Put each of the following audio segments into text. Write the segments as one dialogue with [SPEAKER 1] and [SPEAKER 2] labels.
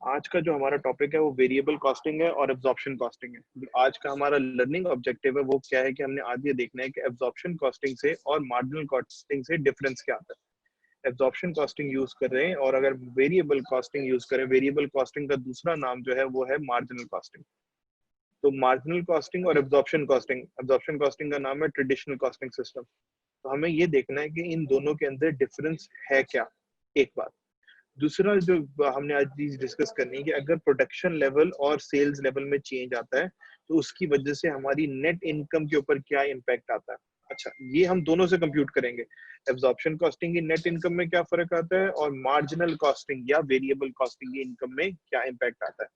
[SPEAKER 1] आज का जो हमारा टॉपिक है वो वेरिएबल कॉस्टिंग है और एब्जॉर्प्शन कॉस्टिंग है। जो आज का हमारा लर्निंग ऑब्जेक्टिव है वो क्या है कि हमने आज ये देखना है कि एब्जॉर्प्शन कॉस्टिंग से और मार्जिनल कॉस्टिंग से डिफरेंस क्या आता है। एब्जॉर्प्शन कॉस्टिंग यूज कर रहे हैं और अगर वेरिएबल कॉस्टिंग यूज करें, वेरिएबल कॉस्टिंग का दूसरा नाम जो है वो है मार्जिनल कॉस्टिंग। तो मार्जिनल कॉस्टिंग और एब्जॉर्प्शन कॉस्टिंग का नाम है ट्रेडिशनल कॉस्टिंग सिस्टम। तो हमें ये देखना है कि इन दोनों के अंदर डिफरेंस है क्या, एक बात। दूसरा जो हमने आज चीज डिस्कस करनी है कि अगर प्रोडक्शन लेवल और सेल्स लेवल में चेंज आता है तो उसकी वजह से हमारी नेट इनकम के ऊपर क्या इम्पैक्ट आता है। अच्छा, ये हम दोनों से कंप्यूट करेंगे, एब्जॉर्प्शन कॉस्टिंग की नेट इनकम में क्या फर्क आता है और मार्जिनल कॉस्टिंग या वेरिएबल कॉस्टिंग की इनकम में क्या इम्पैक्ट आता है।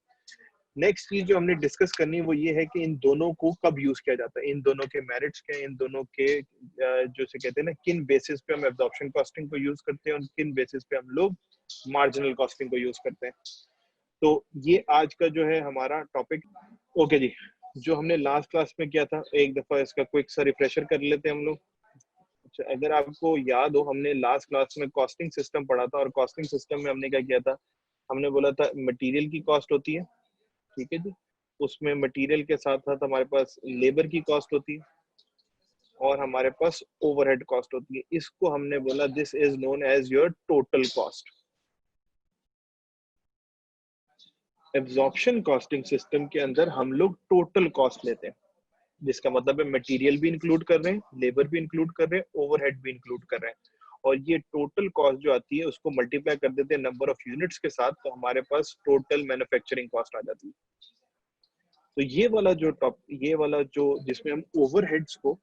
[SPEAKER 1] नेक्स्ट चीज जो हमने डिस्कस करनी है वो ये है कि इन दोनों को कब यूज किया जाता है, इन दोनों के मेरिट्स क्या है, इन दोनों के जो से कहते हैं ना, किन बेसिस पे हम एब्जॉर्प्शन कॉस्टिंग को यूज करते हैं और किन बेसिस पे हम लोग मार्जिनल कॉस्टिंग को यूज करते हैं। तो ये आज का जो है हमारा टॉपिक। ओके जी, जो हमने लास्ट क्लास में किया था एक दफा इसका क्विक सा रिफ्रेशर कर लेते हैं हम लोग। अच्छा, अगर आपको याद हो, हमने लास्ट क्लास में कॉस्टिंग सिस्टम पढ़ा था और कॉस्टिंग सिस्टम में हमने क्या किया था, हमने बोला था मटेरियल की कॉस्ट होती है, ठीक है जी। उसमें मटेरियल के साथ साथ हमारे पास लेबर की कॉस्ट होती है और हमारे पास ओवरहेड कॉस्ट होती है। इसको हमने बोला this is known as your total cost. Absorption costing system के अंदर हम लोग टोटल कॉस्ट लेते हैं, जिसका मतलब है मटेरियल भी इंक्लूड कर रहे हैं, लेबर भी इंक्लूड कर रहे हैं, ओवरहेड भी इंक्लूड कर रहे हैं। और ये टोटल कॉस्ट जो आती है उसको मल्टीप्लाई कर देते हैं नंबर ऑफ यूनिट्स के साथ, तो हमारे पास टोटल मैन्युफैक्चरिंग कॉस्ट आ जाती है। तो ये वाला जो जिसमें हम ओवरहेड्स को,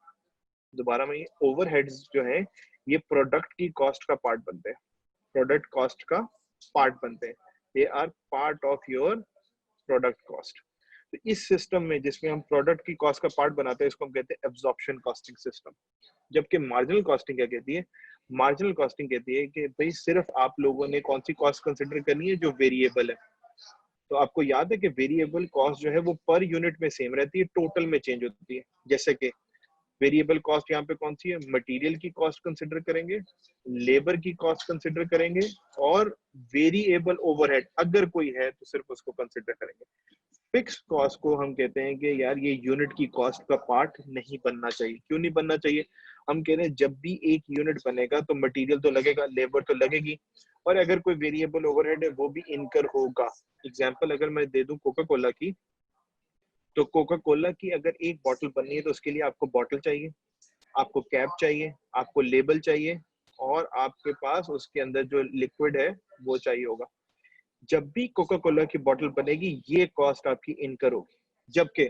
[SPEAKER 1] दोबारा में, ये ओवरहेड्स जो है ये प्रोडक्ट की कॉस्ट का पार्ट बनते हैं, प्रोडक्ट कॉस्ट का पार्ट बनते हैं। They are part of your product cost. तो इस सिस्टम में जिसमें हम प्रोडक्ट की कॉस्ट का पार्ट बनाते हैं इसको हम कहते हैं एब्जॉर्प्शन कॉस्टिंग सिस्टम। जबकि मार्जिनल कॉस्टिंग क्या कहती है, मार्जिनल कॉस्टिंग कहती है कि भाई सिर्फ आप लोगों ने कौन सी कॉस्ट कंसिडर करनी है, जो वेरिएबल है। तो आपको याद है कि वेरिएबल कॉस्ट जो है वो पर यूनिट में सेम रहती है, टोटल में चेंज होती है। जैसे कि वेरिएबल कॉस्ट यहाँ पे कौन सी है, मटेरियल की कॉस्ट कंसिडर करेंगे, लेबर की कॉस्ट कंसिडर करेंगे और वेरिएबल ओवरहेड अगर कोई है तो सिर्फ उसको कंसिडर करेंगे। फिक्स कॉस्ट को हम कहते हैं कि यार ये यूनिट की कॉस्ट का पार्ट नहीं बनना चाहिए। क्यों नहीं बनना चाहिए? हम कह रहे हैं जब भी एक यूनिट बनेगा तो मटेरियल तो लगेगा, लेबर तो लगेगी, और अगर कोई वेरिएबल ओवरहेड है वो भी इनकर होगा। एग्जांपल अगर मैं दे दूं कोका कोला की, तो कोका कोला की अगर एक बॉटल बननी है तो उसके लिए आपको बॉटल चाहिए, आपको कैप चाहिए, आपको लेबल चाहिए और आपके पास उसके अंदर जो लिक्विड है वो चाहिए होगा। जब भी कोका कोला की बोतल बनेगी ये कॉस्ट आपकी इनकर होगी। जबकि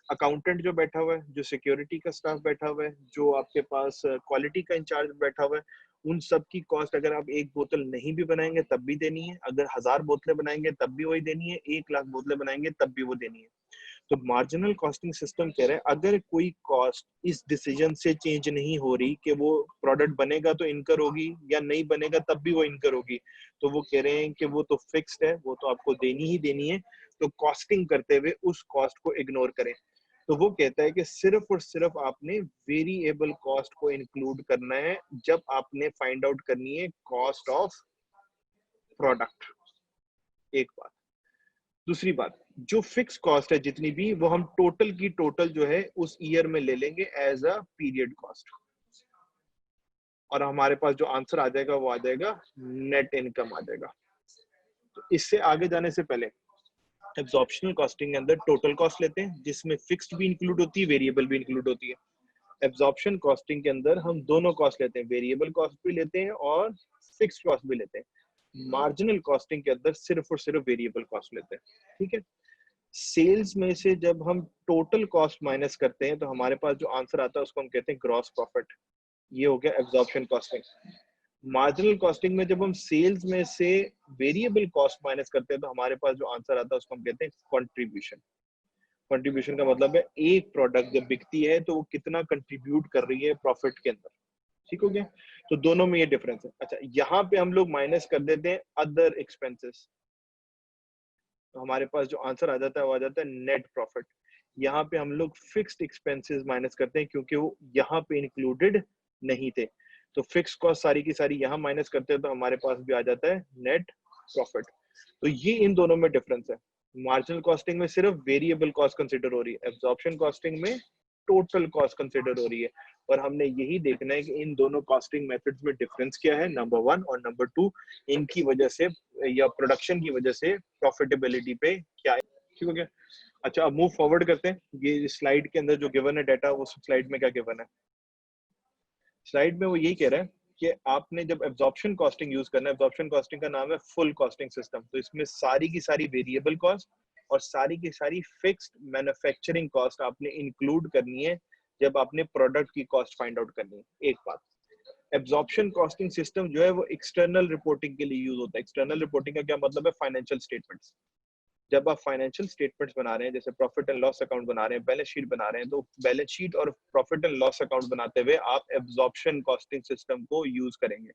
[SPEAKER 1] अकाउंटेंट जो बैठा हुआ है, जो सिक्योरिटी का स्टाफ बैठा हुआ है, जो आपके पास क्वालिटी का इंचार्ज बैठा हुआ है, उन सब की कॉस्ट अगर आप एक बोतल नहीं भी बनाएंगे तब भी देनी है, अगर 1000 बोतलें बनाएंगे तब भी वही देनी है, 1 लाख बोतलें बनाएंगे तब भी वो देनी है। तो मार्जिनल कॉस्टिंग सिस्टम कह रहा है अगर कोई कॉस्ट इस डिसीजन से चेंज नहीं हो रही कि वो प्रोडक्ट बनेगा तो इनकर होगी या नहीं बनेगा तब भी वो इनकर होगी, तो वो कह रहे हैं कि वो तो फिक्स्ड है, वो तो आपको देनी ही देनी है। तो कॉस्टिंग करते हुए उस कॉस्ट को इग्नोर करें। तो वो कहता है कि सिर्फ और सिर्फ आपने वेरिएबल कॉस्ट को इंक्लूड करना है जब आपने फाइंड आउट करनी है कॉस्ट ऑफ प्रोडक्ट। एक बात। दूसरी बात, जो फिक्स कॉस्ट है जितनी भी, वो हम टोटल की टोटल जो है उस ईयर में ले लेंगे एज अ पीरियड कॉस्ट, और हमारे पास जो आंसर आ जाएगा वो आ जाएगा नेट इनकम आ जाएगा। तो इससे आगे जाने से पहले एब्जॉर्प्शनल कॉस्टिंग के अंदर टोटल कॉस्ट लेते हैं जिसमें फिक्स्ड भी इंक्लूड होती है, वेरिएबल भी इंक्लूड होती है। एब्जॉर्प्शन कॉस्टिंग के अंदर हम दोनों कॉस्ट लेते हैं, वेरिएबल कॉस्ट भी लेते हैं और फिक्स्ड कॉस्ट भी लेते हैं। मार्जिनल कॉस्टिंग के अंदर सिर्फ और सिर्फ वेरिएबल कॉस्ट लेते हैं, ठीक है। सेल्स में से जब हम टोटल कॉस्ट माइनस करते हैं तो हमारे पास जो आंसर आता है उसको हम कहते हैं ग्रॉस प्रॉफिट। ये हो गया एब्जॉर्प्शन कॉस्टिंग। मार्जिनल कॉस्टिंग में जब हम सेल्स में से वेरिएबल कॉस्ट माइनस करते हैं तो हमारे पास जो आंसर आता है उसको हम कहते हैं कंट्रीब्यूशन। कंट्रीब्यूशन का मतलब है एक प्रोडक्ट जब बिकती है तो वो कितना कंट्रीब्यूट कर रही है प्रॉफिट के अंदर, ठीक हो गया। तो दोनों में ये डिफरेंस है। अच्छा, यहाँ पे हम लोग माइनस कर देते हैं अदर एक्सपेंसेस, तो हमारे पास जो आंसर आ जाता है वो आ जाता है नेट प्रॉफिट। यहाँ पे हम लोग फिक्स्ड एक्सपेंसेस माइनस करते हैं क्योंकि वो यहाँ पे इंक्लूडेड नहीं थे। तो फिक्स कॉस्ट सारी की सारी यहाँ माइनस करते हैं तो हमारे पास भी आ जाता है नेट प्रॉफिट। तो ये इन दोनों में डिफरेंस है। मार्जिनल कॉस्टिंग में सिर्फ वेरिएबल कॉस्ट कंसिडर हो रही है, एब्जॉर्प्शन कॉस्टिंग में टोटल कॉस्ट कंसिडर हो रही है। और हमने यही देखना है कि इन दोनों कॉस्टिंग मेथड्स में डिफरेंस क्या है, नंबर 1, और नंबर 2 इनकी वजह से या प्रोडक्शन की वजह से प्रॉफिटेबिलिटी पे क्या है। ठीक हो गया। अच्छा, अब मूव फॉरवर्ड करते हैं। ये स्लाइड के अंदर जो गिवन है डाटा, उस स्लाइड में क्या गिवन है? स्लाइड में वो यही कह रहा है कि आपने जब एब्जॉर्प्शन कॉस्टिंग यूज करना है, एब्जॉर्प्शन कॉस्टिंग का नाम है फुल कॉस्टिंग सिस्टम, तो इसमें सारी की सारी वेरिएबल कॉस्ट और सारी की सारी फिक्स्ड मैन्युफैक्चरिंग कॉस्ट आपने इंक्लूड करनी है जब आपने प्रोडक्ट की कॉस्ट फाइंड आउट करनी है। एक बात, एब्जॉर्प्शन कॉस्टिंग सिस्टम जो है वो एक्सटर्नल रिपोर्टिंग के लिए यूज होता है। एक्सटर्नल रिपोर्टिंग का क्या मतलब है? Financial statements. जब आप फाइनेंशियल स्टेटमेंट्स बना रहे हैं, जैसे प्रॉफिट एंड लॉस अकाउंट बना रहे हैं, बैलेंस शीट बना रहे हैं, तो बैलेंस शीट और प्रॉफिट एंड लॉस अकाउंट बनाते हुए आप एब्जॉर्प्शन कॉस्टिंग सिस्टम को यूज करेंगे।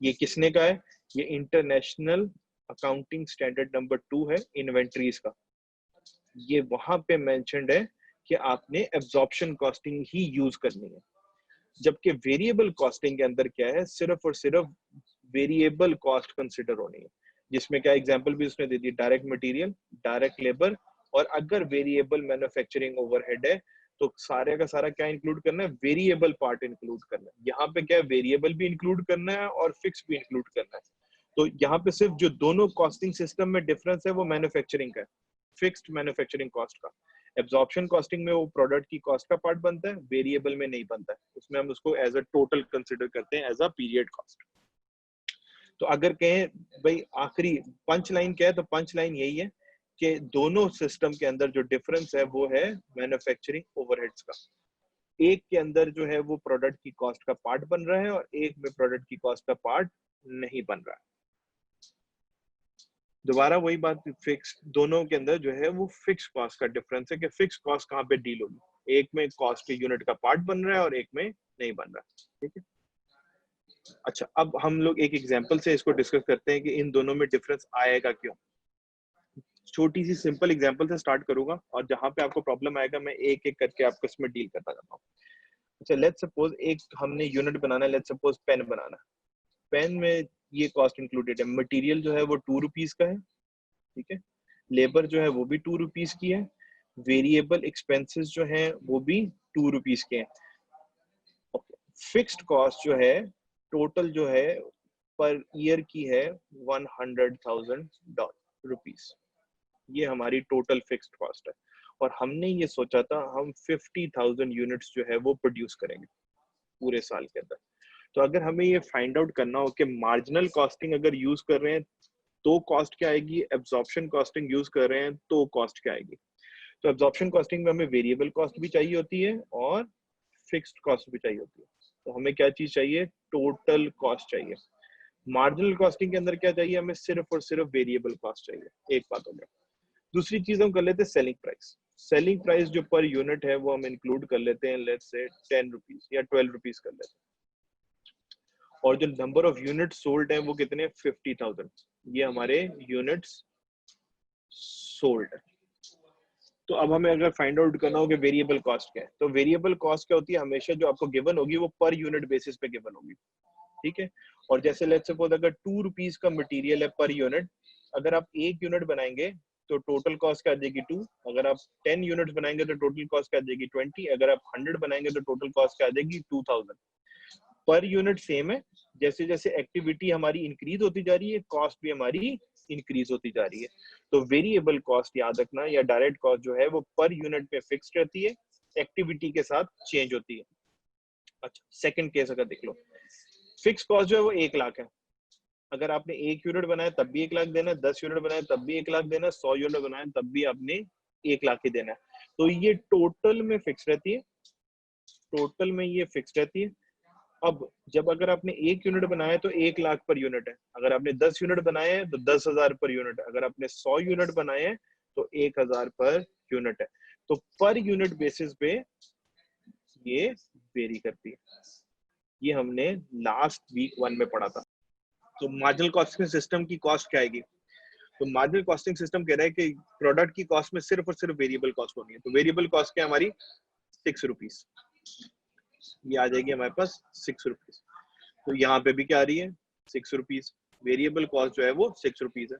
[SPEAKER 1] ये किसने का है? ये इंटरनेशनल अकाउंटिंग स्टैंडर्ड नंबर 2 है इन्वेंटरीज का। ये वहां पे मेंशन्ड है कि आपने एब्जॉर्प्शन कॉस्टिंग ही यूज करनी है। जबकि वेरिएबल कॉस्टिंग के अंदर क्या है? सिर्फ और सिर्फ वेरिएबल कॉस्ट कंसिडर होनी है, जिसमें क्या एग्जांपल भी उसने दे दी, डायरेक्ट मटेरियल, डायरेक्ट लेबर, और अगर वेरिएबल मैन्युफैक्चरिंग ओवरहेड है तो सारे का सारा क्या इंक्लूड करना है? वेरिएबल पार्ट इंक्लूड करना है। यहाँ पे क्या है? वेरिएबल भी इंक्लूड करना है और फिक्स भी इंक्लूड करना है। तो यहाँ पे सिर्फ जो दोनों कॉस्टिंग सिस्टम में डिफरेंस है वो मैन्युफैक्चरिंग का है, फिक्स्ड मैन्युफैक्चरिंग कॉस्ट का। एब्जॉर्प्शन कॉस्टिंग में वो प्रोडक्ट की कॉस्ट का पार्ट बनता है, वेरिएबल में नहीं बनता है, उसमें हम उसको एज अ टोटल कंसिडर करते हैं, एज अ पीरियड कॉस्ट। तो अगर कहें भाई आखिरी पंच लाइन क्या है, तो पंच लाइन यही है कि दोनों सिस्टम के अंदर जो डिफरेंस है वो है मैन्युफैक्चरिंग ओवरहेड्स का। एक के अंदर जो है वो प्रोडक्ट की कॉस्ट का पार्ट बन रहा है और एक में प्रोडक्ट की कॉस्ट का पार्ट नहीं बन रहा है। दोबारा वही बात, फिक्स दोनों के अंदर जो है वो फिक्स कॉस्ट का डिफरेंस है कि फिक्स कॉस्ट कहाँ पे डील होगी। एक में कॉस्ट के यूनिट का पार्ट बन रहा है और एक में नहीं बन रहा है। ठीक है। अच्छा, अब हम लोग एक एग्जांपल से इसको डिस्कस करते हैं कि इन दोनों में डिफरेंस आएगा क्यों। छोटी सी सिंपल एग्जांपल से स्टार्ट करूंगा और जहां पे आपको प्रॉब्लम आएगा मैं एक एक करके आपको इसमें डील करता जाता हूँ। अच्छा, लेट्स सपोज एक हमने यूनिट बनाना है, लेट्स सपोज पेन बनाना है। पेन में ये कॉस्ट इंक्लूडेड है। मटेरियल जो है वो 2 रुपीज का है, ठीक है। लेबर जो है वो भी 2 रुपीज की है। वेरिएबल एक्सपेंसेस जो है वो भी 2 रुपीज के हैं। फिक्स्ड कॉस्ट जो है टोटल जो है पर ईयर की है 100,000 रुपीज। ये हमारी टोटल फिक्स्ड कॉस्ट है और हमने ये सोचा था हम 50,000 यूनिट्स जो है वो प्रोड्यूस करेंगे पूरे साल के अंदर। तो अगर हमें ये फाइंड आउट करना हो कि मार्जिनल कॉस्टिंग अगर यूज कर रहे हैं तो कॉस्ट क्या आएगी, एब्जॉर्प्शन कॉस्टिंग यूज कर रहे हैं तो कॉस्ट क्या आएगी। तो एब्जॉर्प्शन कॉस्टिंग में हमें वेरिएबल कॉस्ट भी चाहिए होती है और फिक्स्ड कॉस्ट भी चाहिए होती है। तो हमें क्या चीज चाहिए? टोटल कॉस्ट चाहिए। मार्जिनल कॉस्टिंग के अंदर क्या चाहिए? हमें सिर्फ और सिर्फ वेरिएबल कॉस्ट चाहिए। एक बात हो गया। दूसरी चीज हम कर लेते हैं सेलिंग प्राइस। सेलिंग प्राइस जो पर यूनिट है वो हम इंक्लूड कर लेते हैं, लेट्स से 10 रुपीज या 12 रुपीज कर लेते हैं। और जो नंबर ऑफ यूनिट सोल्ड है वो कितने? 50,000। ये हमारे यूनिट्स सोल्ड है। तो अब हमें अगर फाइंड आउट करना हो कि वेरिएबल कॉस्ट क्या है, तो वेरिएबल कॉस्ट क्या होती है? हमेशा जो आपको गिवन होगी वो पर यूनिट बेसिस पे गिवन होगी, ठीक है। और जैसे लेट्स सपोज अगर 2 रुपीज का मटेरियल है पर यूनिट, अगर आप 1 यूनिट बनाएंगे तो टोटल कॉस्ट क्या आ जाएगी? 2। अगर आप 10 यूनिट बनाएंगे तो टोटल कॉस्ट क्या आ जाएगी? 20। अगर आप 100 बनाएंगे तो टोटल कॉस्ट क्या आ जाएगी? 2000। पर यूनिट सेम है। जैसे जैसे एक्टिविटी हमारी इंक्रीज होती जा रही है, कॉस्ट भी हमारी इंक्रीज होती जा रही है। तो वेरिएबल कॉस्ट याद रखना या डायरेक्ट कॉस्ट जो है वो पर यूनिट पे फिक्स्ड रहती है, एक्टिविटी के साथ चेंज होती है। अच्छा, सेकंड केस अगर देख लो, फिक्स कॉस्ट जो है वो 1 लाख है। अगर आपने 1 यूनिट बनाया तब भी 1 लाख देना है, 10 यूनिट बनाया तब भी 1 लाख देना है, 100 यूनिट बनाया तब भी आपने 1 लाख ही देना है। तो ये टोटल में फिक्स रहती है, टोटल में ये फिक्स रहती है। अब जब अगर आपने 1 यूनिट बनाया तो 1 लाख पर यूनिट है। अगर आपने 10 यूनिट बनाए हैं तो 10,000 पर यूनिट है। अगर आपने 100 यूनिट बनाए हैं तो 1,000 पर यूनिट है। तो पर यूनिट बेसिस पे ये वेरी करती है। ये हमने लास्ट वीक 1 में पढ़ा था। तो मार्जिनल कॉस्टिंग सिस्टम की कॉस्ट क्या आएगी? तो मार्जिनल कॉस्टिंग सिस्टम कह रहा है कि प्रोडक्ट की कॉस्ट में सिर्फ और सिर्फ वेरिएबल कॉस्ट होनी है। तो वेरिएबल कॉस्ट क्या हमारी? 6 रुपीज। ये आ जाएगी हमारे पास 6 रुपीज। तो यहाँ पे भी क्या आ रही है? 6 रुपीज। वेरिएबल कॉस्ट जो है वो 6 रुपीज है।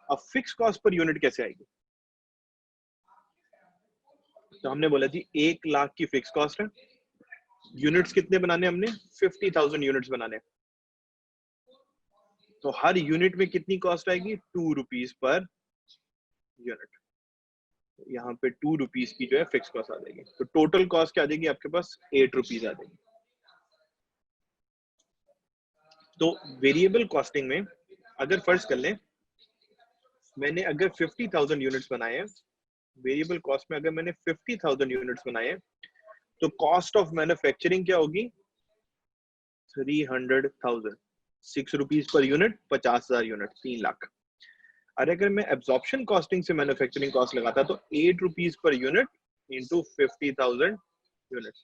[SPEAKER 1] अब फिक्स कॉस्ट पर यूनिट कैसे आएगी? तो हमने बोला जी 1 लाख की फिक्स कॉस्ट है, यूनिट्स कितने बनाने हमने? 50,000 यूनिट्स बनाने। तो हर यूनिट में कितनी कॉस्ट आएगी? 2 रुपीज पर यूनिट। यहाँ पे 2 रुपीज की जो है फिक्स कॉस्ट आ जाएगी। तो टोटल कॉस्ट क्या आ जाएगी आपके पास? 8 रुपीज आ जाएगी। तो वेरिएबल कॉस्टिंग में अगर फर्ज कर लें मैंने अगर 50,000 यूनिट्स बनाए हैं, वेरिएबल कॉस्ट में अगर मैंने 50,000 यूनिट्स बनाए हैं, तो कॉस्ट ऑफ मैन्युफैक्चरिंग क्या होगी? 300,000। 6 rupees per unit, 50,000 unit, 3 lakh. अरे अगर मैं एब्जॉर्प्शन कॉस्टिंग से मैन्युफैक्चरिंग कॉस्ट लगाता तो 8 rupees per unit into 50,000 unit,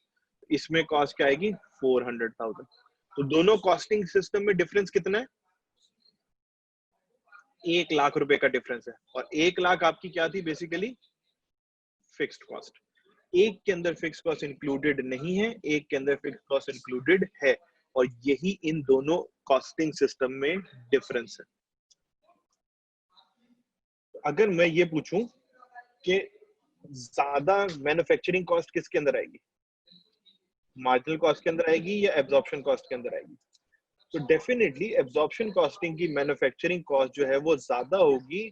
[SPEAKER 1] इसमें कॉस्ट क्या आएगी? 400,000। तो दोनों कॉस्टिंग सिस्टम में डिफरेंस कितना है? 1 लाख रुपए का डिफरेंस है। और 1 लाख आपकी क्या थी? Basically fixed cost. एक के अंदर फिक्स कॉस्ट इंक्लूडेड नहीं है, एक के अंदर फिक्स कॉस्ट इंक्लूडेड है, और यही इन दोनों कॉस्टिंग सिस्टम में डिफरेंस है। अगर मैं ये पूछूं कि ज्यादा मैन्युफैक्चरिंग कॉस्ट किसके अंदर आएगी? मार्जिनल कॉस्ट के अंदर आएगी या एब्जॉर्प्शन कॉस्ट के अंदर आएगी? तो डेफिनेटली एब्जॉर्प्शन कॉस्टिंग की मैन्युफैक्चरिंग कॉस्ट जो है वो ज्यादा होगी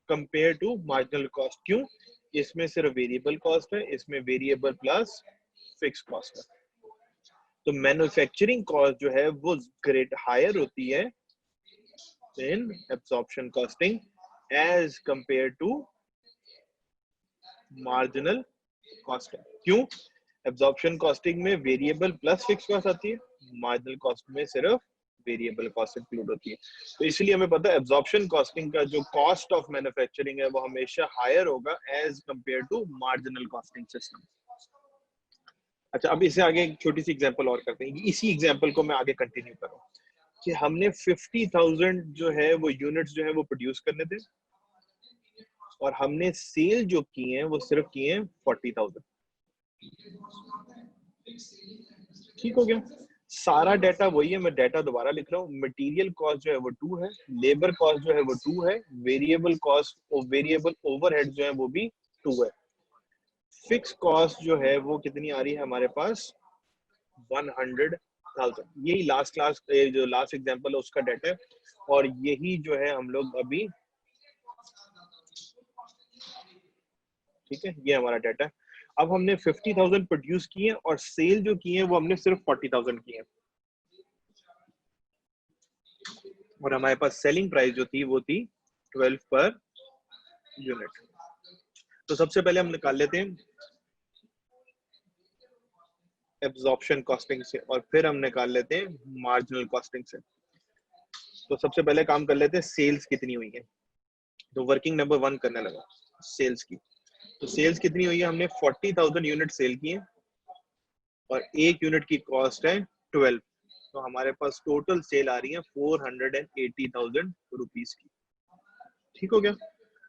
[SPEAKER 1] कंपेयर टू मार्जिनल कॉस्ट। क्यों? इसमें सिर्फ वेरिएबल कॉस्ट है, इसमें वेरिएबल प्लस फिक्स कॉस्ट है। तो मैन्युफैक्चरिंग कॉस्ट जो है वो ग्रेट हायर होती है in absorption costing as compare to marginal costing. क्यों? एब्जॉर्प्शन कॉस्टिंग में वेरिएबल प्लस फिक्स कॉस्ट आती है, मार्जिनल कॉस्ट में सिर्फ वेरिएबल कॉस्ट इंक्लूड होती है। तो इसलिए हमें पता है एब्जॉर्प्शन कॉस्टिंग का जो कॉस्ट ऑफ मैन्युफैक्चरिंग है वो हमेशा हायर होगा as compare to marginal costing system. अच्छा, अब इससे आगे एक छोटी सी एग्जांपल और करते हैं। इसी एग्जांपल को मैं आगे कंटिन्यू करूं कि हमने 50,000 जो है वो यूनिट्स जो है वो प्रोड्यूस करने थे, और हमने सेल जो किए हैं वो सिर्फ किए हैं 40,000। ठीक हो गया? सारा डाटा वही है, मैं डाटा दोबारा लिख रहा हूँ। मटेरियल कॉस्ट जो है वो 2 है, लेबर कॉस्ट जो है वो 2 है, वेरिएबल कॉस्ट और वेरिएबल ओवरहेड जो है वो भी 2 है। फिक्स कॉस्ट जो है वो कितनी आ रही है हमारे पास? 100,000। यही लास्ट क्लास जो लास्ट एग्जांपल है उसका डाटा है, और यही जो है हम लोग अभी, ठीक है, ये हमारा डाटा है। अब हमने 50,000 प्रोड्यूस किए और सेल जो किए हैं वो हमने सिर्फ 40,000 किए हैं, और हमारे पास सेलिंग प्राइस जो थी वो थी 12 पर यूनिट। तो सबसे पहले हम निकाल लेते हैं एब्जॉर्प्शन कॉस्टिंग से, और फिर हम निकाल लेते हैं मार्जिनल कॉस्टिंग से। तो सबसे पहले काम कर लेते हैं सेल्स कितनी हुई है। तो वर्किंग नंबर 1 करने लगा सेल्स की। तो सेल्स कितनी हुई है? हमने 40,000 यूनिट सेल किए और एक यूनिट की कॉस्ट है 12। तो हमारे पास टोटल सेल आ रही है 480,000 रुपीज की। ठीक हो गया?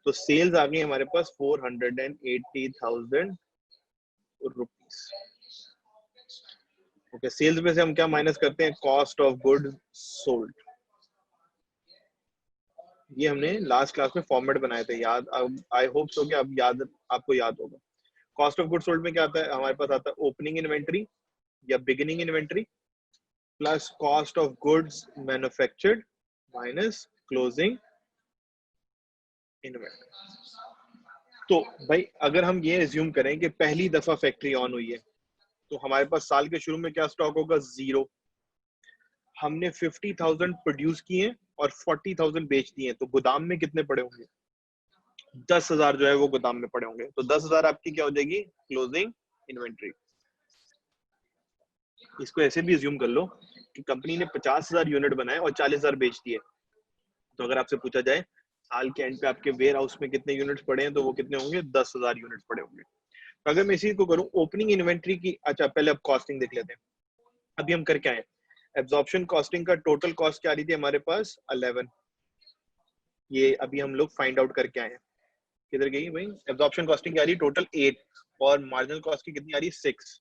[SPEAKER 1] तो सेल्स आ गई हमारे पास 480,000 रुपीज। ओके, सेल्स में से हम क्या माइनस करते हैं? Cost of good sold. ये हमने लास्ट क्लास में फॉर्मेट बनाए थे, याद? आई होप सो कि अब याद, आपको याद होगा। कॉस्ट ऑफ गुड सोल्ड में क्या आता है हमारे पास? आता है ओपनिंग इन्वेंट्री या beginning inventory plus cost of goods manufactured minus closing inventory. तो भाई अगर हम ये एज्यूम करें कि पहली दफा फैक्ट्री ऑन हुई है, तो हमारे पास साल के शुरू में क्या स्टॉक होगा? 0। हमने 50,000 प्रोड्यूस किए और 40,000 बेच दिए, तो गोदाम में कितने पड़े होंगे? 10,000 जो है वो गोदाम में पड़े होंगे। तो 10,000 आपकी क्या हो जाएगी? Closing inventory. इसको ऐसे भी अज्यूम कर लो कि कंपनी ने 50,000 यूनिट बनाए और 40,000 बेच दिए। तो अगर आपसे पूछा जाए साल के एंड पे आपके वेयर हाउस में कितने यूनिट्स पड़े हैं, तो वो कितने होंगे? 10,000 यूनिट्स पड़े होंगे। तो अगर मैं इसी को करूं ओपनिंग इन्वेंट्री की, अच्छा पहले अब कॉस्टिंग देख लेते हैं। अभी हम कर क्या है? एब्जॉर्प्शन कॉस्टिंग का टोटल कॉस्ट क्या आ रही थी हमारे पास? 11। ये अभी हम लोग फाइंड आउट करके आए हैं। किधर गई भाई? एब्जॉर्प्शन कॉस्टिंग की आ रही है टोटल 8 और मार्जिनल कॉस्ट की कितनी आ रही है? 6।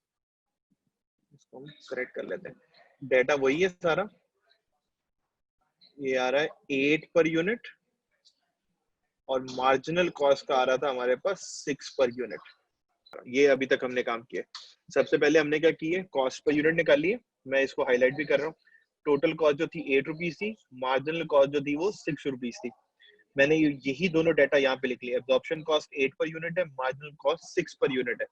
[SPEAKER 1] इसको हम करेक्ट कर लेते हैं। डाटा वही है सारा, ये आ रहा है 8 पर यूनिट और मार्जिनल कॉस्ट का आ रहा था हमारे पास 6 पर यूनिट। ये अभी तक हमने काम किया। सबसे पहले हमने क्या किया, कॉस्ट पर यूनिट निकाली है, मैं इसको हाईलाइट भी कर रहा हूँ। टोटल कॉस्ट जो थी 8 रुपीज थी, मार्जिनल कॉस्ट जो थी वो 6 रुपीज थी। मैंने यही दोनों डाटा यहाँ पे लिख लिया, एब्जॉर्प्शन कॉस्ट 8 पर यूनिट है, मार्जिनल कॉस्ट 6 पर यूनिट है।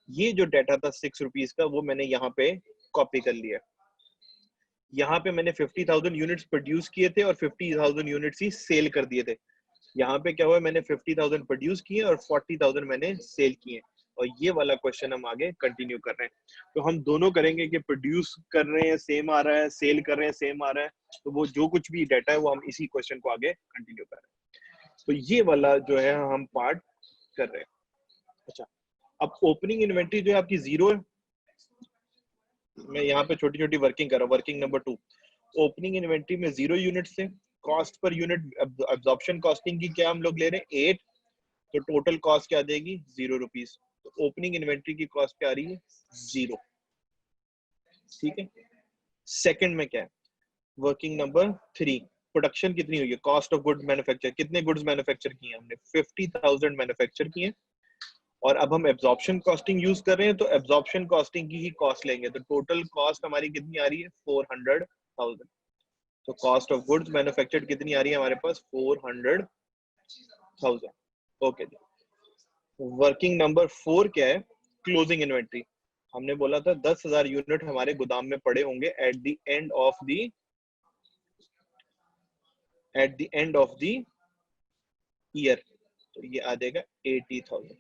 [SPEAKER 1] ये जो डाटा था 6 रुपीज का वो मैंने यहाँ पे कॉपी कर लिया। यहाँ पे मैंने 50,000 यूनिट्स प्रोड्यूस किए थे और 50,000 यूनिट्स ही सेल कर दिए थे। यहाँ पे क्या हुआ, मैंने 50,000 प्रोड्यूस किए और 40,000 मैंने सेल किए। और ये वाला क्वेश्चन हम आगे कंटिन्यू कर रहे हैं। तो हम दोनों करेंगे कि प्रोड्यूस कर रहे हैं सेम आ रहा है, सेल कर रहे हैं सेम आ रहा है, तो वो जो कुछ भी डाटा है वो हम इसी क्वेश्चन को आगे कंटिन्यू कर रहे हैं। तो ये वाला जो है हम पार्ट कर रहे हैं। अच्छा, अब ओपनिंग इन्वेंट्री जो है आपकी 0 है। मैं यहाँ पे छोटी छोटी वर्किंग कर रहा हूँ। वर्किंग नंबर 2, ओपनिंग इन्वेंट्री में 0 यूनिट से, cost per unit absorption costing की क्या हम लोग ले रहे हैं 8, तो टोटल कॉस्ट क्या आ जाएगी 0 रुपीज। तो ओपनिंग इन्वेंट्री की कॉस्ट क्या आ रही है 0। ठीक है। सेकंड में क्या है, वर्किंग नंबर 3, प्रोडक्शन कितनी हुई है, कॉस्ट ऑफ गुड मैन्युफैक्चर, कितने गुड्स मैन्युफैक्चर किए हमने 50,000 मैन्युफैक्चर किए। और अब हम एब्जॉर्प्शन कॉस्टिंग यूज कर रहे हैं, तो एब्जॉर्प्शन कॉस्टिंग की ही कॉस्ट लेंगे। तो टोटल कॉस्ट हमारी कितनी आ रही है 400,000। तो कॉस्ट ऑफ गुड्स मैन्युफैक्चर्ड कितनी आ रही है हमारे पास 400,000। ओके जी। वर्किंग नंबर 4 क्या है, क्लोजिंग इन्वेंट्री। हमने बोला था 10,000 यूनिट हमारे गोदाम में पड़े होंगे at the end of the year. तो ये आ जाएगा 80,000।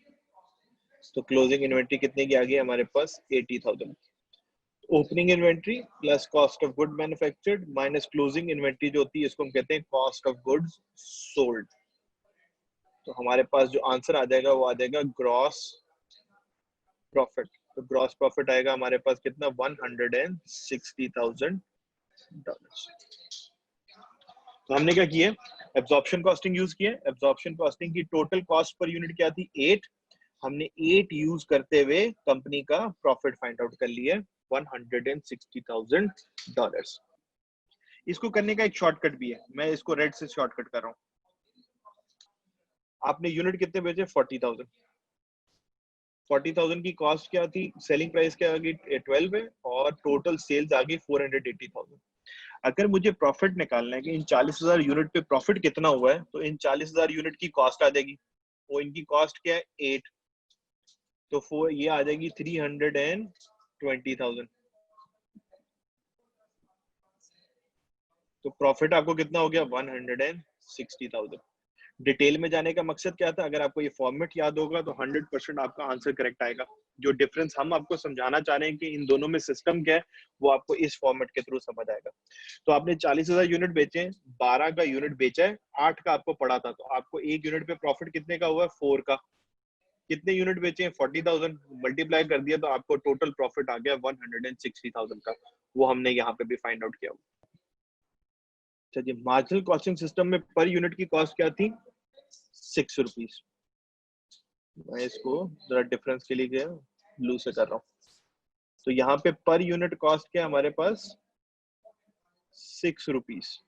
[SPEAKER 1] तो क्लोजिंग इन्वेंट्री कितने की आ गई हमारे पास 80,000। Opening inventory plus cost of good manufactured minus closing inventory जो होती है इसको हम कहते हैं कॉस्ट ऑफ गुड्स सोल्ड। तो हमारे पास जो आंसर आ जाएगा वो आ जाएगा ग्रॉस प्रॉफिट। तो ग्रॉस प्रॉफिट आएगा हमारे पास कितना 160,000 डॉलर्स। तो हमने क्या किया, एब्जॉर्प्शन कॉस्टिंग यूज किया। एब्जॉर्प्शन कॉस्टिंग की टोटल कॉस्ट पर यूनिट क्या थी 8, हमने 8 यूज करते हुए कंपनी का प्रॉफिट फाइंड आउट कर लिया 160,000 डॉलर्स। इसको करने का एक शॉर्टकट भी है, मैं इसको रेड से शॉर्टकट कर रहा हूँ। आपने यूनिट कितने बेचे 40,000। 40,000 की कॉस्ट क्या थी, सेलिंग प्राइस क्या आ गई 12 है और टोटल सेल्स आ गई 480,000। अगर मुझे प्रॉफिट निकालना है कि इन 40,000 यूनिट पे प्रॉफिट कितना हुआ है, तो इन 40,000 यूनिट की कॉस्ट आ जाएगी। वो इनकी कॉस्ट क्या है 8, तो ये आ जाएगी 320,000। तो प्रॉफिट आपको कितना हो गया 160,000। डिटेल में जाने का मकसद क्या था, अगर आपको ये फॉर्मेट याद होगा तो 100% आपका आंसर करेक्ट आएगा। जो डिफरेंस हम आपको समझाना चाह रहे हैं कि इन दोनों में सिस्टम क्या है, वो आपको इस फॉर्मेट के थ्रू समझ आएगा। तो आपने 40,000 यूनिट बेचे, 12 का यूनिट बेचा है, 8 का आपको पड़ा था, तो आपको एक यूनिट पे प्रॉफिट कितने का हुआ 4 का। कितने यूनिट बेचे हैं 40,000, मल्टीप्लाई कर दिया तो आपको टोटल प्रॉफिट आ गया 160,000 का। वो हमने यहाँ पे भी फाइंड आउट किया। अच्छा जी, मार्जिनल कॉस्टिंग सिस्टम में पर यूनिट की कॉस्ट क्या थी 6 रुपीज। मैं इसको जरा डिफरेंस के लिए ब्लू से कर रहा हूँ। तो यहाँ पे पर यूनिट कॉस्ट क्या हमारे पास 6 रुपीज।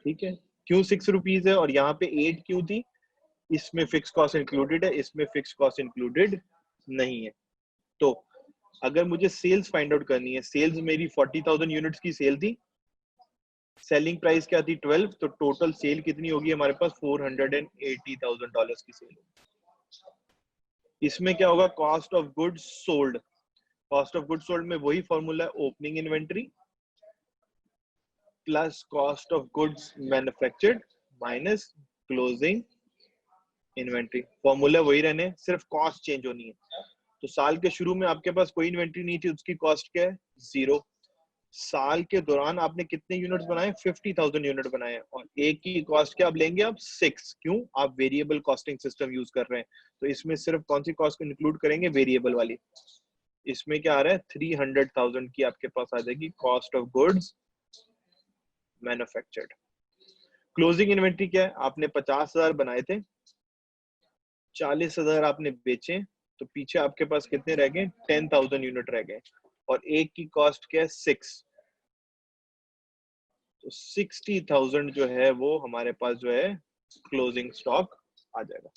[SPEAKER 1] ठीक है, क्यों 6 रुपीज है और यहाँ पे 8 क्यों थी, इसमें फिक्स कॉस्ट इंक्लूडेड है, इसमें फिक्स कॉस्ट इंक्लूडेड नहीं है। तो अगर मुझे सेल्स फाइंड आउट करनी है, सेल्स मेरी 40,000 यूनिट्स की सेल थी, सेलिंग प्राइस क्या थी 12, तो टोटल सेल कितनी होगी हमारे पास 480,000 डॉलर्स की सेल। इसमें क्या होगा cost of goods sold. Cost of goods sold में वही फॉर्मूला है opening inventory plus cost of goods manufactured minus closing inventory. Formula वही रहने, सिर्फ कॉस्ट चेंज होनी है। तो साल के शुरू में आपके पास कोई इन्वेंट्री नहीं थी, उसकी कॉस्ट क्या है 0। साल के दौरान आपने कितने यूनिट्स बनाए 50,000 यूनिट बनाए और एक की कॉस्ट क्या आप लेंगे आप 6। क्यों, आप वेरिएबल कॉस्टिंग सिस्टम यूज कर रहे हैं, तो इसमें सिर्फ कौन सी कॉस्ट इंक्लूड करेंगे वेरिएबल वाली। इसमें क्या आ रहा है 300,000 की आपके पास आ जाएगी cost of goods manufactured. Closing inventory क्या है, आपने 50,000 बनाए थे, 40,000 आपने बेचे, तो पीछे आपके पास कितने रह गए 10,000 यूनिट रह गए और एक की कॉस्ट क्या है 6। तो 60,000 जो है वो हमारे पास जो है क्लोजिंग स्टॉक आ जाएगा।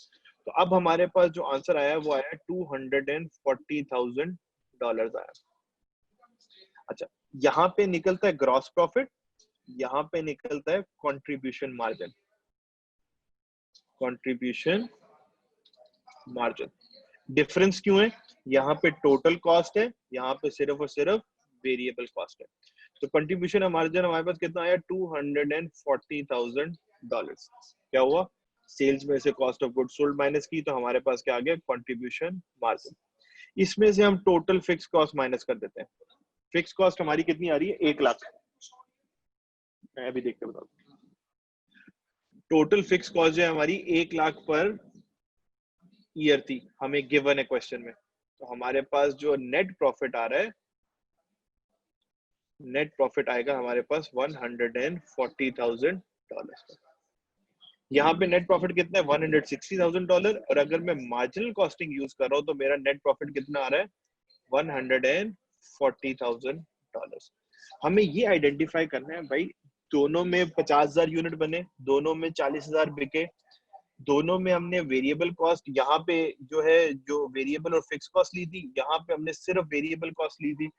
[SPEAKER 1] तो अब हमारे पास जो आंसर आया वो आया $240,000 आया। अच्छा, यहाँ पे निकलता है ग्रॉस प्रॉफिट, यहाँ पे निकलता है contribution margin. Contribution margin difference क्यों है? यहाँ पे टोटल कॉस्ट है, यहाँ पे सिर्फ और सिर्फ वेरिएबल कॉस्ट है। तो कंट्रीब्यूशन मार्जिन हमारे पास कितना आया? $240,000। क्या हुआ? सेल्स में से cost of goods sold minus की, तो हमारे पास क्या आ गया? Contribution margin. इसमें से हम टोटल फिक्स कॉस्ट माइनस कर देते हैं। फिक्स कॉस्ट हमारी कितनी आ रही है? 1 लाख। मैं अभी देख के बता दूं। टोटल फिक्स कॉस्ट जो है हमारी 1 लाख पर ईयर थी, हमें गिवन है क्वेश्चन में। तो हमारे पास जो नेट प्रॉफिट आ रहा है, नेट प्रॉफिट आएगा हमारे पास $140,000। यहाँ पे नेट प्रॉफिट कितना है? $160,000। और अगर मैं मार्जिनल कॉस्टिंग यूज कर रहा हूँ तो मेरा नेट प्रॉफिट कितना आ रहा है? $140,000। हमें ये आइडेंटिफाई करना है भाई, दोनों में 50,000 यूनिट बने, दोनों में 40,000 बिके, दोनों में हमने वेरिएबल कॉस्ट, यहाँ पे जो है जो वेरिएबल और फिक्स कॉस्ट ली थी, यहाँ पे हमने सिर्फ वेरिएबल कॉस्ट ली थी।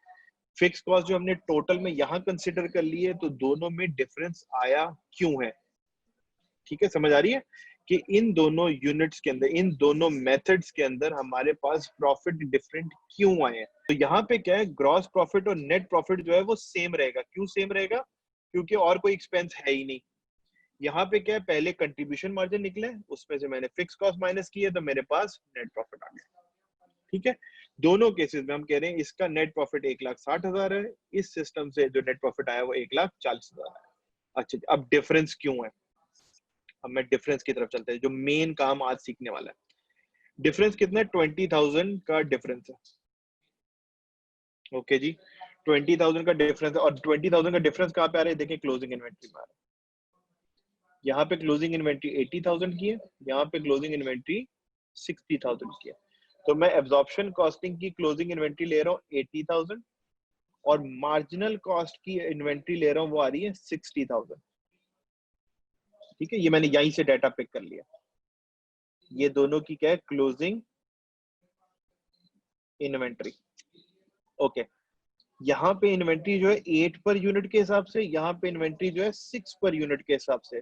[SPEAKER 1] फिक्स कॉस्ट जो हमने टोटल में यहाँ कंसिडर कर ली है, तो दोनों में डिफरेंस आया क्यों है? ठीक है, समझ आ रही है कि इन दोनों यूनिट्स के अंदर, इन दोनों मेथड्स के अंदर हमारे पास प्रॉफिट डिफरेंट क्यों आए हैं? तो यहाँ पे क्या है, ग्रॉस प्रॉफिट और नेट प्रॉफिट जो है वो सेम रहेगा। क्यों सेम रहेगा? क्योंकि और कोई एक्सपेंस है ही नहीं। यहाँ पे क्या है, पहले कंट्रीब्यूशन मार्जिन निकले, उसमें से मैंने फिक्स कॉस्ट माइनस किया, तो मेरे पास नेट प्रॉफिट आ गया। ठीक है, दोनों केसेस में हम कह रहे हैं इसका नेट प्रॉफिट 1,60,000 है, इस सिस्टम से जो नेट प्रॉफिट आया वो 1,40,000 है। अच्छा, अब डिफरेंस क्यों है? अब मैं डिफरेंस की तरफ चलते हैं, जो मेन काम आज सीखने वाला है। डिफरेंस कितना है? 20,000 का डिफरेंस है। ओके जी, 20,000 का डिफरेंस है। और 20,000 का डिफरेंस कहाँ पे आ रहा है? देखिए, क्लोजिंग इन्वेंट्री में आ रहा है। यहाँ पे क्लोजिंग इन्वेंट्री 80,000 की है, यहाँ पे क्लोजिंग इन्वेंट्री 60,000 की है। तो मैं एब्जॉर्प्शन कॉस्टिंग की क्लोजिंग इन्वेंट्री ले रहा हूँ 80,000, और मार्जिनल कॉस्ट की इन्वेंट्री ले रहा हूँ, वो आ रही है 60,000। ठीक है, ये मैंने यहीं से डाटा पिक कर लिया। ये दोनों की क्या है? Closing inventory. ओके, यहाँ पे इन्वेंट्री जो है 8 पर यूनिट के हिसाब से, यहाँ पे इन्वेंट्री जो है 6 पर यूनिट के हिसाब से,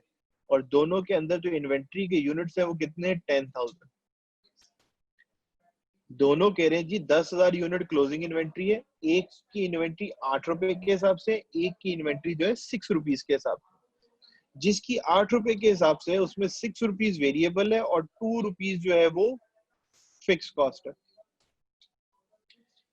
[SPEAKER 1] और दोनों के अंदर जो इन्वेंट्री के यूनिट्स है वो कितने? 10,000। दोनों कह रहे हैं जी 10,000 यूनिट क्लोजिंग इन्वेंट्री है, एक की इन्वेंट्री 8 रुपए के हिसाब से, एक की इन्वेंट्री जो है 6 रुपीज के हिसाब से। जिसकी 8 रुपए के हिसाब से, उसमें 6 रुपीज वेरिएबल है और 2 रुपीज जो है वो फिक्स कॉस्ट है।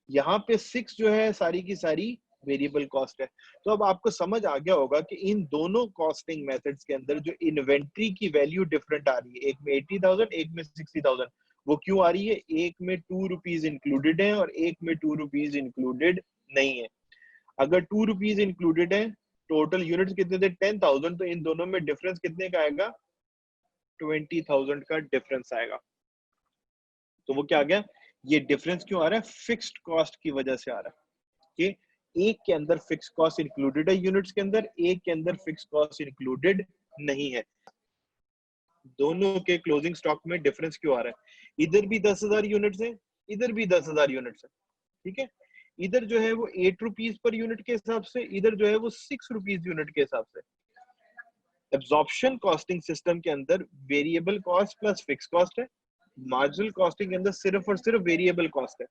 [SPEAKER 1] यहाँ पे 6 जो है सारी की सारी वेरिएबल कॉस्ट है। तो अब आपको समझ आ गया होगा कि इन दोनों कॉस्टिंग मेथड्स के अंदर जो इन्वेंट्री की वैल्यू डिफरेंट आ रही है, एक में 80,000, एक में 60,000, वो क्यों आ रही है? एक में 2 रुपीज इंक्लूडेड है और एक में 2 रुपीज इंक्लूडेड नहीं है। अगर 2 रुपीज इंक्लूडेड है, टोटल यूनिट्स कितने थे? 10,000, तो इन दोनों में डिफरेंस कितने का आएगा? 20,000 का डिफरेंस आएगा। तो वो क्या आ गया? ये डिफरेंस क्यों आ रहा है? फिक्स्ड कॉस्ट की वजह से आ रहा है कि एक के अंदर फिक्स कॉस्ट इंक्लूडेड है यूनिट्स के अंदर, एक के अंदर फिक्स कॉस्ट इंक्लूडेड नहीं है। दोनों के क्लोजिंग स्टॉक में डिफरेंस क्यों आ रहा है? इधर भी 10,000 यूनिट्स है, इधर भी 10,000 यूनिट्स है। ठीक है, इधर जो है वो 8 रुपीज पर यूनिट के हिसाब से, इधर जो है वो 6 रुपीज यूनिट के हिसाब से। एब्जॉर्प्शन कॉस्टिंग सिस्टम के अंदर variable cost plus fix cost है, मार्जिनल कॉस्टिंग के अंदर सिर्फ और सिर्फ वेरिएबल कॉस्ट है।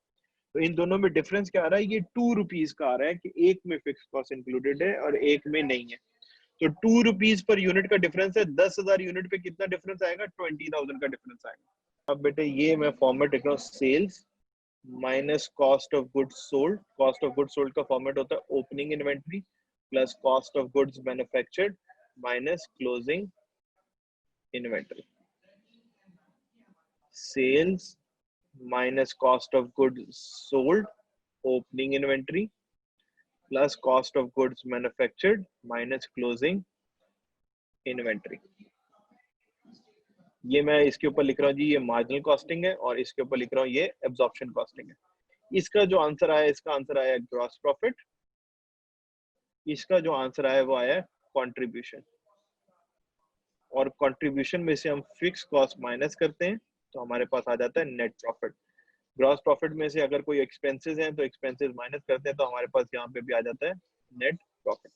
[SPEAKER 1] तो इन दोनों में डिफरेंस क्या आ रहा है? ये 2 रुपीज का आ रहा है कि एक में फिक्स कॉस्ट इंक्लूडेड है और एक में नहीं है। तो 2 रुपीज पर यूनिट का डिफरेंस है। 10,000 यूनिट पे कितना डिफरेंस आएगा? 20,000 का डिफरेंस आएगा। अब बेटे ये मैं फॉर्मेट लिख रहा हूँ, sales minus cost of goods sold. Cost of goods sold का फॉर्मेट होता है opening inventory plus cost of goods manufactured minus closing inventory. Sales minus cost of goods sold, opening inventory, plus cost of goods manufactured minus closing inventory। ये मैं इसके ऊपर लिख रहा हूँ जी, ये मार्जिनल कॉस्टिंग है, और इसके ऊपर लिख रहा हूँ ये एब्जॉर्प्शन कॉस्टिंग है। इसका जो आंसर आया, इसका आंसर आया ग्रॉस प्रॉफिट, इसका जो आंसर आया वो आया कंट्रीब्यूशन। और कंट्रीब्यूशन में से हम फिक्स कॉस्ट माइनस करते हैं तो हमारे पास आ जाता है नेट प्रॉफिट। ग्रॉस प्रॉफिट में से अगर कोई एक्सपेंसेस हैं तो एक्सपेंसेस माइनस करते हैं तो हमारे पास यहाँ पे भी आ जाता है नेट प्रॉफिट।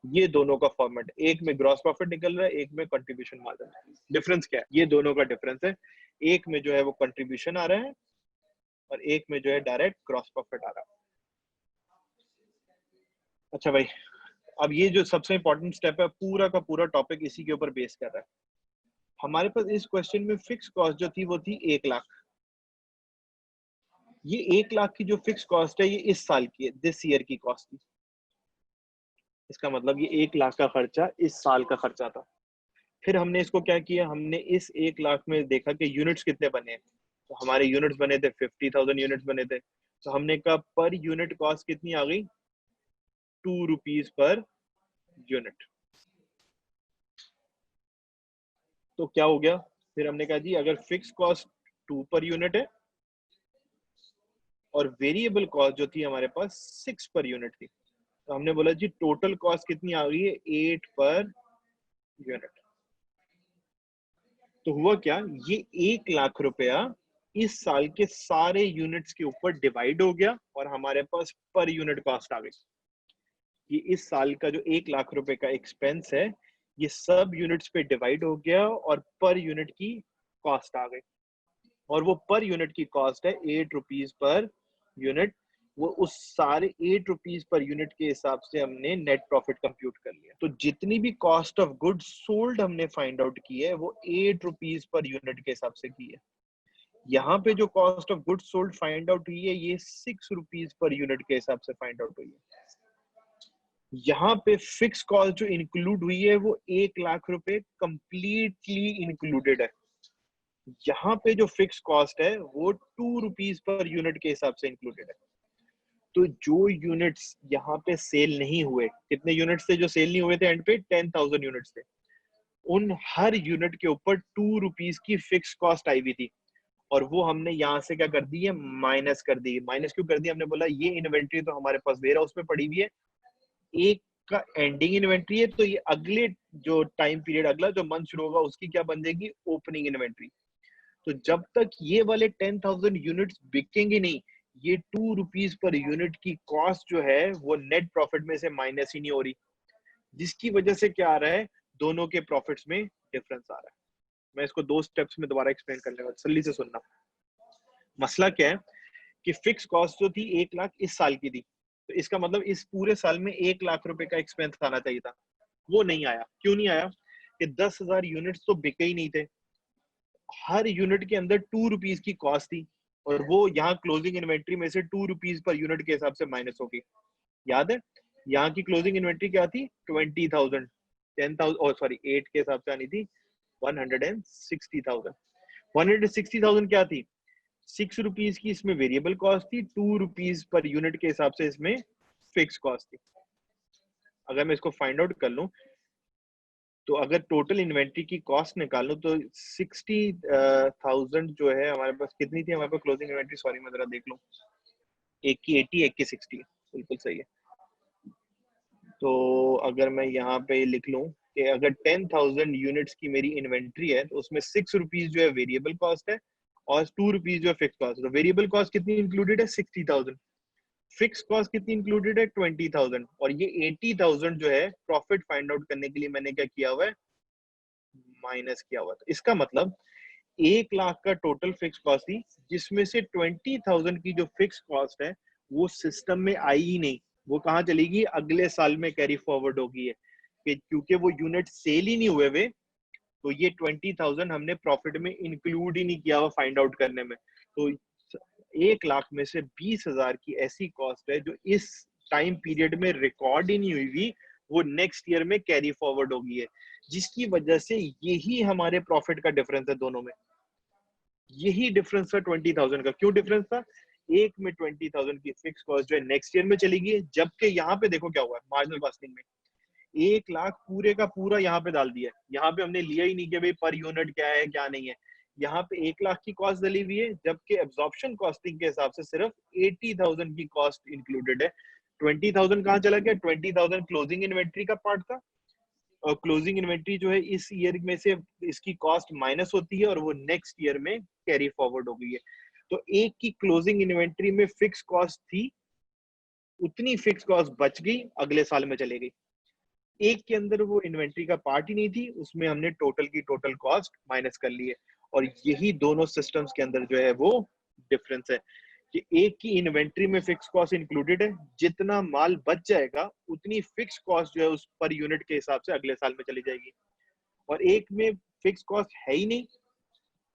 [SPEAKER 1] ये दोनों का फॉर्मेट, एक में ग्रॉस प्रॉफिट निकल रहा है, एक में कंट्रीब्यूशन मार्जिन। डिफरेंस क्या है? ये दोनों का डिफरेंस है। एक में जो है वो कंट्रीब्यूशन आ रहा है और एक में जो है डायरेक्ट ग्रॉस प्रॉफिट आ रहा है। अच्छा भाई, अब ये जो सबसे इंपॉर्टेंट स्टेप है, पूरा का पूरा टॉपिक इसी के ऊपर बेस कर रहा है। हमारे पास इस क्वेश्चन में फिक्स कॉस्ट जो थी वो थी 1 लाख। ये 1 लाख की जो फिक्स कॉस्ट है ये इस साल की है, दिस ईयर की कॉस्ट थी। इसका मतलब ये 1 लाख का खर्चा इस साल का खर्चा था। फिर हमने इसको क्या किया, हमने इस 1 लाख में देखा कि यूनिट्स कितने बने हैं। तो हमारे यूनिट्स बने थे 50,000 यूनिट्स बने थे। तो हमने कहा पर यूनिट कॉस्ट कितनी आ गई, 2 रुपीज पर यूनिट। तो क्या हो गया, फिर हमने कहा जी अगर फिक्स कॉस्ट 2 पर यूनिट है और वेरिएबल कॉस्ट जो थी हमारे पास 6 पर यूनिट थी, तो हमने बोला जी टोटल कॉस्ट कितनी आ गई है, 8 पर यूनिट। तो हुआ क्या, ये 1 लाख रुपया इस साल के सारे यूनिट्स के ऊपर डिवाइड हो गया और हमारे पास पर यूनिट कॉस्ट आ गई। ये इस साल का जो 1 लाख रुपए का एक्सपेंस है ये सब यूनिट्स पे डिवाइड हो गया और पर यूनिट की कॉस्ट आ गई। और वो पर यूनिट की कॉस्ट है 8 रुपीज पर यूनिट। वो उस सारे 8 रुपीज पर यूनिट के हिसाब से हमने नेट प्रॉफिट कंप्यूट कर लिया। तो जितनी भी कॉस्ट ऑफ गुड्स सोल्ड हमने फाइंड आउट की है वो 8 रुपीज पर यूनिट के हिसाब से की है। यहाँ पे जो cost of goods sold find out हुई है ये 6 रुपीज पर यूनिट के हिसाब से फाइंड आउट हुई है। यहाँ पे फिक्स कॉस्ट जो इंक्लूड हुई है वो 1 लाख रुपए कंप्लीटली इंक्लूडेड है। यहाँ पे जो फिक्स कॉस्ट है वो 2 रुपीज पर यूनिट के हिसाब से इंक्लूडेड है। तो जो यूनिट्स यहाँ पे सेल नहीं हुए, कितने यूनिट्स थे जो सेल नहीं हुए थे एंड पे, 10,000 यूनिट्स थे। उन हर यूनिट के ऊपर 2 रुपीज की फिक्स कॉस्ट आई हुई थी और वो हमने यहाँ से क्या कर दी है, माइनस कर दी। माइनस क्यों कर दी, हमने बोला ये इन्वेंट्री तो हमारे पास वेयर हाउस में पड़ी हुई है, एक का एंडिंग इन्वेंट्री है, तो ये अगले जो टाइम पीरियड, अगला जो मंथ शुरू होगा उसकी क्या बन जाएगी, ओपनिंग इन्वेंट्री। तो जब तक ये वाले 10,000 यूनिट्स बिकेंगे नहीं, ये 2 रुपीज पर यूनिट की कॉस्ट जो है वो नेट प्रॉफिट में से माइनस ही नहीं हो रही, जिसकी वजह से क्या आ रहा है, दोनों के प्रॉफिट्स में डिफरेंस आ रहा है। मैं इसको 2 स्टेप्स में दोबारा एक्सप्लेन करने वाला, जल्दी से सुनना। मसला क्या है कि फिक्स कॉस्ट जो थी 1 लाख इस साल की थी, तो इसका मतलब इस पूरे साल में 1 लाख रुपए का एक्सपेंस आना चाहिए था, वो नहीं आया। क्यों नहीं आया, कि 10,000 यूनिट्स तो बिके ही नहीं थे। हर यूनिट के अंदर 2 रुपीज की कॉस्ट थी और वो यहाँ क्लोजिंग इन्वेंट्री में से 2 रुपीज पर यूनिट के हिसाब से माइनस होगी। याद है यहाँ की क्लोजिंग इन्वेंट्री क्या थी, 20,000, 10,000 और सॉरी 8 के हिसाब से आनी थी 160,000। 160,000 क्या थी, 6 रुपीज की इसमें वेरिएबल कॉस्ट थी, 2 रुपीज पर यूनिट के हिसाब से इसमें फिक्स कॉस्ट थी। अगर मैं इसको फाइंड आउट कर लूं तो अगर टोटल इन्वेंट्री की कॉस्ट निकालूं तो 60,000 जो है हमारे पास, कितनी थी हमारे पास क्लोजिंग इन्वेंट्री, सॉरी मैं जरा देख लूं, एक की 80 एक की 60, बिल्कुल सही है। तो अगर मैं यहाँ पे लिख लूं कि अगर 10,000 यूनिट्स की मेरी इन्वेंट्री है तो उसमें 6 रुपीज जो है वेरिएबल कॉस्ट है और 2 रुपीज जो है फिक्स कॉस्ट है। तो वेरिएबल कॉस्ट कितनी इंक्लूडेड है, 60,000। फिक्स कॉस्ट कितनी इंक्लूडेड है, 20,000। और ये 80,000 जो है प्रॉफिट फाइंड आउट करने के लिए मैंने क्या किया हुआ है, माइनस किया हुआ था। इसका मतलब 1 लाख का टोटल फिक्स कॉस्ट थी, जिसमें से 20,000 की जो फिक्स कॉस्ट है वो सिस्टम में आई ही नहीं, वो कहाँ चलेगी, अगले साल में कैरी फॉरवर्ड होगी है, कि क्योंकि वो यूनिट सेल ही नहीं हुए हुए, तो ये 20,000 हमने प्रॉफिट में इंक्लूड ही नहीं किया हुआ फाइंड आउट करने में। तो 1 लाख में से 20,000 की ऐसी कॉस्ट है जो इस टाइम पीरियड में रिकॉर्ड ही नहीं हुई हुई, वो नेक्स्ट ईयर में कैरी फॉरवर्ड होगी है, जिसकी वजह से यही हमारे प्रॉफिट का डिफरेंस है दोनों में। यही डिफरेंस था 20,000 का। क्यों डिफरेंस था, एक में 20,000 की फिक्स कॉस्ट जो है नेक्स्ट ईयर में चलेगी, जबकि यहाँ पे देखो क्या हुआ है, मार्जिनल कॉस्टिंग में 1 लाख पूरे का पूरा यहाँ पे डाल दिया है। यहाँ पे हमने लिया ही नहीं कि भाई पर यूनिट क्या है क्या नहीं है, यहाँ पे 1 लाख की कॉस्ट डली हुई है, जबकि एब्जॉर्प्शन कॉस्टिंग के हिसाब से सिर्फ 80,000 की कॉस्ट इंक्लूडेड है। 20,000 कहाँ चला गया, 20,000 क्लोजिंग इन्वेंट्री का पार्ट था और क्लोजिंग इन्वेंट्री जो है इस ईयर में से इसकी कॉस्ट माइनस होती है और वो नेक्स्ट ईयर में कैरी फॉरवर्ड हो गई है। तो एक की क्लोजिंग इन्वेंट्री में फिक्स कॉस्ट थी, उतनी फिक्स कॉस्ट बच गई, अगले साल में चली गई। एक के अंदर वो इन्वेंट्री का पार्ट ही नहीं थी, उसमें हमने टोटल की टोटल कॉस्ट माइनस कर ली है। और यही दोनों सिस्टम्स के अंदर जो है वो डिफरेंस है कि एक की इन्वेंट्री में फिक्स कॉस्ट इंक्लूडेड है, जितना माल बच जाएगा उतनी फिक्स कॉस्ट जो है उस पर यूनिट के हिसाब से अगले साल में चली जाएगी। और एक में फिक्स कॉस्ट है ही नहीं,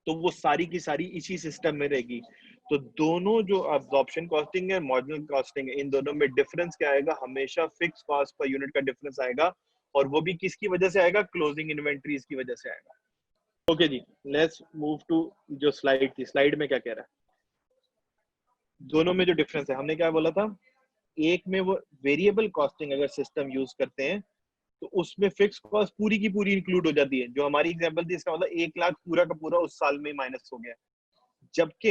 [SPEAKER 1] तो वो सारी की सारी इसी सिस्टम में रहेगी। तो दोनों जो अब्जॉर्प्शन कॉस्टिंग है, मार्जिनल कॉस्टिंग है, इन दोनों में डिफरेंस क्या आएगा? हमेशा फिक्स कॉस्ट पर यूनिट का डिफरेंस आएगा, और वो भी किसकी वजह से आएगा? क्लोजिंग इन्वेंट्रीज की वजह से आएगा। ओके जी, लेट्स मूव टू जो स्लाइड थी। स्लाइड में क्या कह रहा है? दोनों में जो डिफरेंस है, हमने क्या बोला था? एक में वो वेरिएबल कॉस्टिंग अगर सिस्टम यूज करते हैं तो उसमें फिक्स कॉस्ट पूरी की पूरी इंक्लूड हो जाती है। जो हमारी एग्जांपल थी, इसका मतलब 1 लाख पूरा का पूरा उस साल में माइनस हो गया। जबकि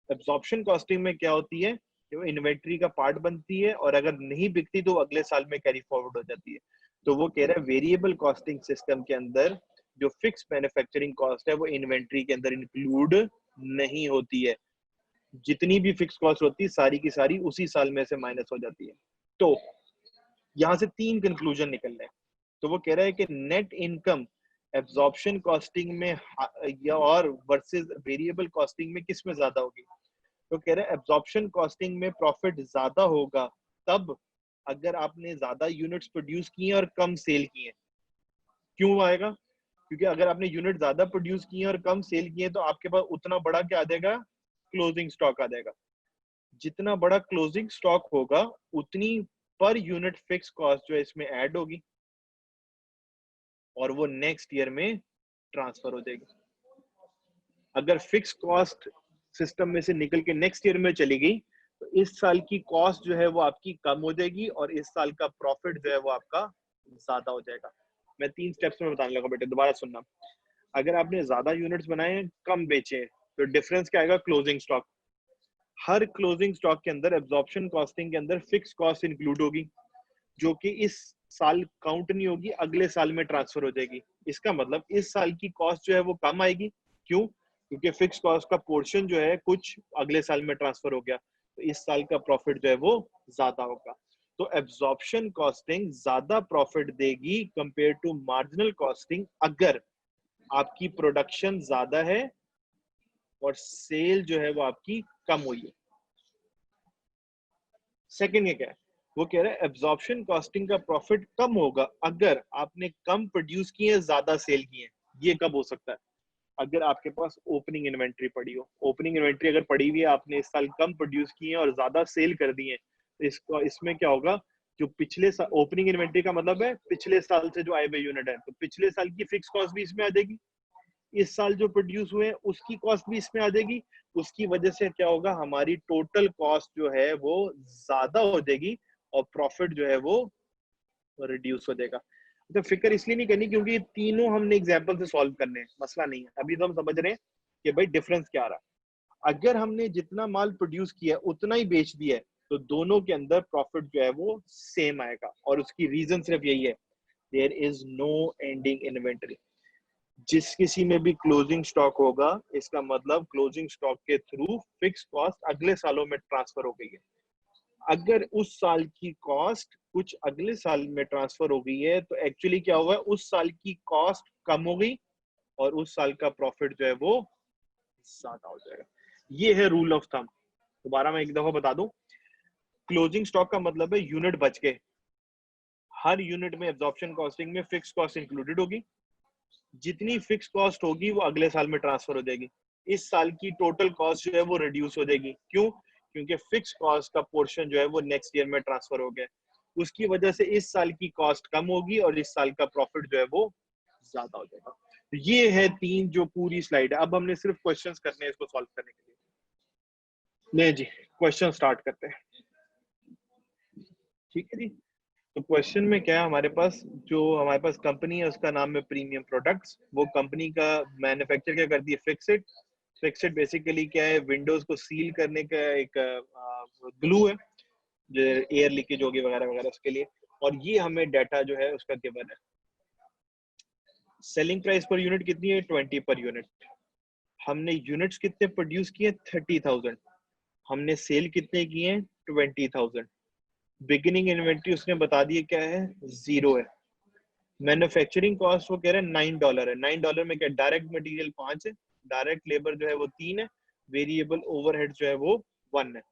[SPEAKER 1] एब्जॉर्प्शन कॉस्टिंग में क्या होती है कि वो इन्वेंट्री का पार्ट बनती है, और अगर नहीं बिकती तो अगले साल में कैरी फॉरवर्ड हो जाती है। तो वो कह रहा है वेरिएबल कॉस्टिंग सिस्टम के अंदर जो फिक्स मैन्युफैक्चरिंग कॉस्ट है वो इन्वेंट्री के अंदर इंक्लूड नहीं होती है। जितनी भी फिक्स कॉस्ट होती है सारी की सारी उसी साल में से माइनस हो जाती है। तो यहाँ से 3 कंक्लूजन निकल रहे हैं। तो वो कह रहा है कि नेट इनकम एब्जॉर्प्शन कॉस्टिंग में या और वर्सेस वेरिएबल कॉस्टिंग में किस में ज्यादा होगी? तो कह रहा है एब्जॉर्प्शन कॉस्टिंग में प्रॉफिट ज्यादा होगा तब अगर आपने ज्यादा यूनिट्स प्रोड्यूस किए और कम सेल किए। क्यों आएगा? क्योंकि अगर आपने यूनिट ज्यादा प्रोड्यूस किए और कम सेल किए तो आपके पास उतना बड़ा क्या आ जाएगा? क्लोजिंग स्टॉक आ जाएगा। जितना बड़ा क्लोजिंग स्टॉक होगा उतनी पर यूनिट फिक्स कॉस्ट जो है इसमें ऐड होगी, और वो नेक्स्ट ईयर में ट्रांसफर हो जाएगी। अगर फिक्स कॉस्ट सिस्टम में से निकल के नेक्स्ट ईयर में चली गई तो इस साल की कॉस्ट जो है वो आपकी कम हो जाएगी और इस साल का प्रॉफिट जो है वो आपका ज्यादा हो जाएगा। मैं 3 स्टेप्स में बताने लगा बेटे, दोबारा सुनना। अगर आपने ज्यादा यूनिट्स बनाए कम बेचे तो डिफरेंस क्या आएगा? Closing stock. हर क्लोजिंग स्टॉक के अंदर एब्जॉर्प्शन कॉस्टिंग के अंदर फिक्स कॉस्ट इंक्लूड होगी, जो कि इस साल काउंट नहीं होगी, अगले साल में ट्रांसफर हो जाएगी। इसका मतलब इस साल की कॉस्ट जो है वो कम आएगी। क्यों? क्योंकि फिक्स कॉस्ट का पोर्शन जो है कुछ अगले साल में ट्रांसफर हो गया, तो इस साल का प्रॉफिट जो है वो ज्यादा होगा। तो एब्जॉर्प्शन कॉस्टिंग ज्यादा प्रॉफिट देगी कंपेयर टू मार्जिनल कॉस्टिंग अगर आपकी प्रोडक्शन ज्यादा है और सेल जो है वो आपकी कम हुई है। सेकंड ये क्या है? वो कह रहा है एब्जॉर्प्शन कॉस्टिंग का प्रॉफिट कम होगा अगर आपने कम प्रोड्यूस किए ज्यादा सेल किए। ये कब हो सकता है? अगर आपके पास ओपनिंग इन्वेंट्री पड़ी हो। ओपनिंग इन्वेंट्री अगर पड़ी हुई है, आपने इस साल कम प्रोड्यूस किए और ज्यादा सेल कर दिए, तो इसको इसमें क्या होगा? जो पिछले साल ओपनिंग इन्वेंट्री का मतलब है पिछले साल से जो आए हुए यूनिट है, तो पिछले साल की फिक्स कॉस्ट भी इसमें आ जाएगी। इस साल जो प्रोड्यूस हुए उसकी कॉस्ट भी इसमें आ जाएगी। उसकी वजह से क्या होगा? हमारी टोटल कॉस्ट जो है वो ज्यादा हो जाएगी और प्रॉफिट जो है वो रिड्यूस हो जाएगा। तो फिक्र इसलिए नहीं करनी क्योंकि तीनों हमने एग्जांपल से सॉल्व करने हैं, मसला नहीं है। अभी तो हम समझ रहे हैं कि भाई डिफरेंस क्या आ रहा है। अगर हमने जितना माल प्रोड्यूस किया उतना ही बेच दिया है तो दोनों के अंदर प्रॉफिट जो है वो सेम आएगा, और उसकी रीजन सिर्फ यही है, there is no ending inventory. जिस किसी में भी क्लोजिंग स्टॉक होगा इसका मतलब क्लोजिंग स्टॉक के थ्रू फिक्स कॉस्ट अगले सालों में ट्रांसफर हो गई है। अगर उस साल की कॉस्ट कुछ अगले साल में ट्रांसफर हो गई है तो एक्चुअली क्या हुआ है? उस साल की कॉस्ट कम हो गई और उस साल का प्रॉफिट जो है वो ज्यादा हो जाएगा। ये है रूल ऑफ थंब। दोबारा मैं एक दफा बता दूं, क्लोजिंग स्टॉक का मतलब है यूनिट बच गए। हर यूनिट में एब्जॉर्प्शन कॉस्टिंग में फिक्स कॉस्ट इंक्लूडेड होगी। जितनी फिक्स कॉस्ट होगी वो अगले साल में ट्रांसफर हो जाएगी। इस साल की टोटल कॉस्ट जो है वो रिड्यूस हो जाएगी। क्यों? क्योंकि फिक्स कॉस्ट का पोर्शन जो है वो नेक्स्ट ईयर में ट्रांसफर हो गया। उसकी वजह से इस साल की कॉस्ट कम होगी और इस साल का प्रॉफिट जो है वो ज्यादा हो जाएगा। तो ये है 3 जो पूरी स्लाइड है। अब हमने सिर्फ क्वेश्चंस करने हैं इसको सॉल्व करने के लिए। नहीं जी, क्वेश्चन स्टार्ट करते हैं। ठीक है जी। तो क्वेश्चन में क्या है? हमारे पास कंपनी है, उसका नाम है प्रीमियम प्रोडक्ट्स। वो कंपनी का मैन्युफैक्चर क्या करती है? फिक्सेड। फिक्सेड बेसिकली क्या है? विंडोज को सील करने का एक ग्लू है जो एयर लीकेज होगी वगैरह वगैरह उसके लिए। और ये हमें डाटा जो है उसका गिवन है। सेलिंग प्राइस पर यूनिट कितनी है? 20 पर यूनिट। हमने यूनिट्स कितने प्रोड्यूस किए? 30,000। हमने सेल कितने किए? 20,000। बिगिनिंग इन्वेंट्री उसने बता दिया क्या है? 0 है। मैन्युफैक्चरिंग कॉस्ट वो कह रहे हैं $9 है। $9 में क्या? डायरेक्ट मटेरियल 5 है, डायरेक्ट लेबर जो है वो 3 है, वेरिएबल ओवरहेड जो है वो 1 है।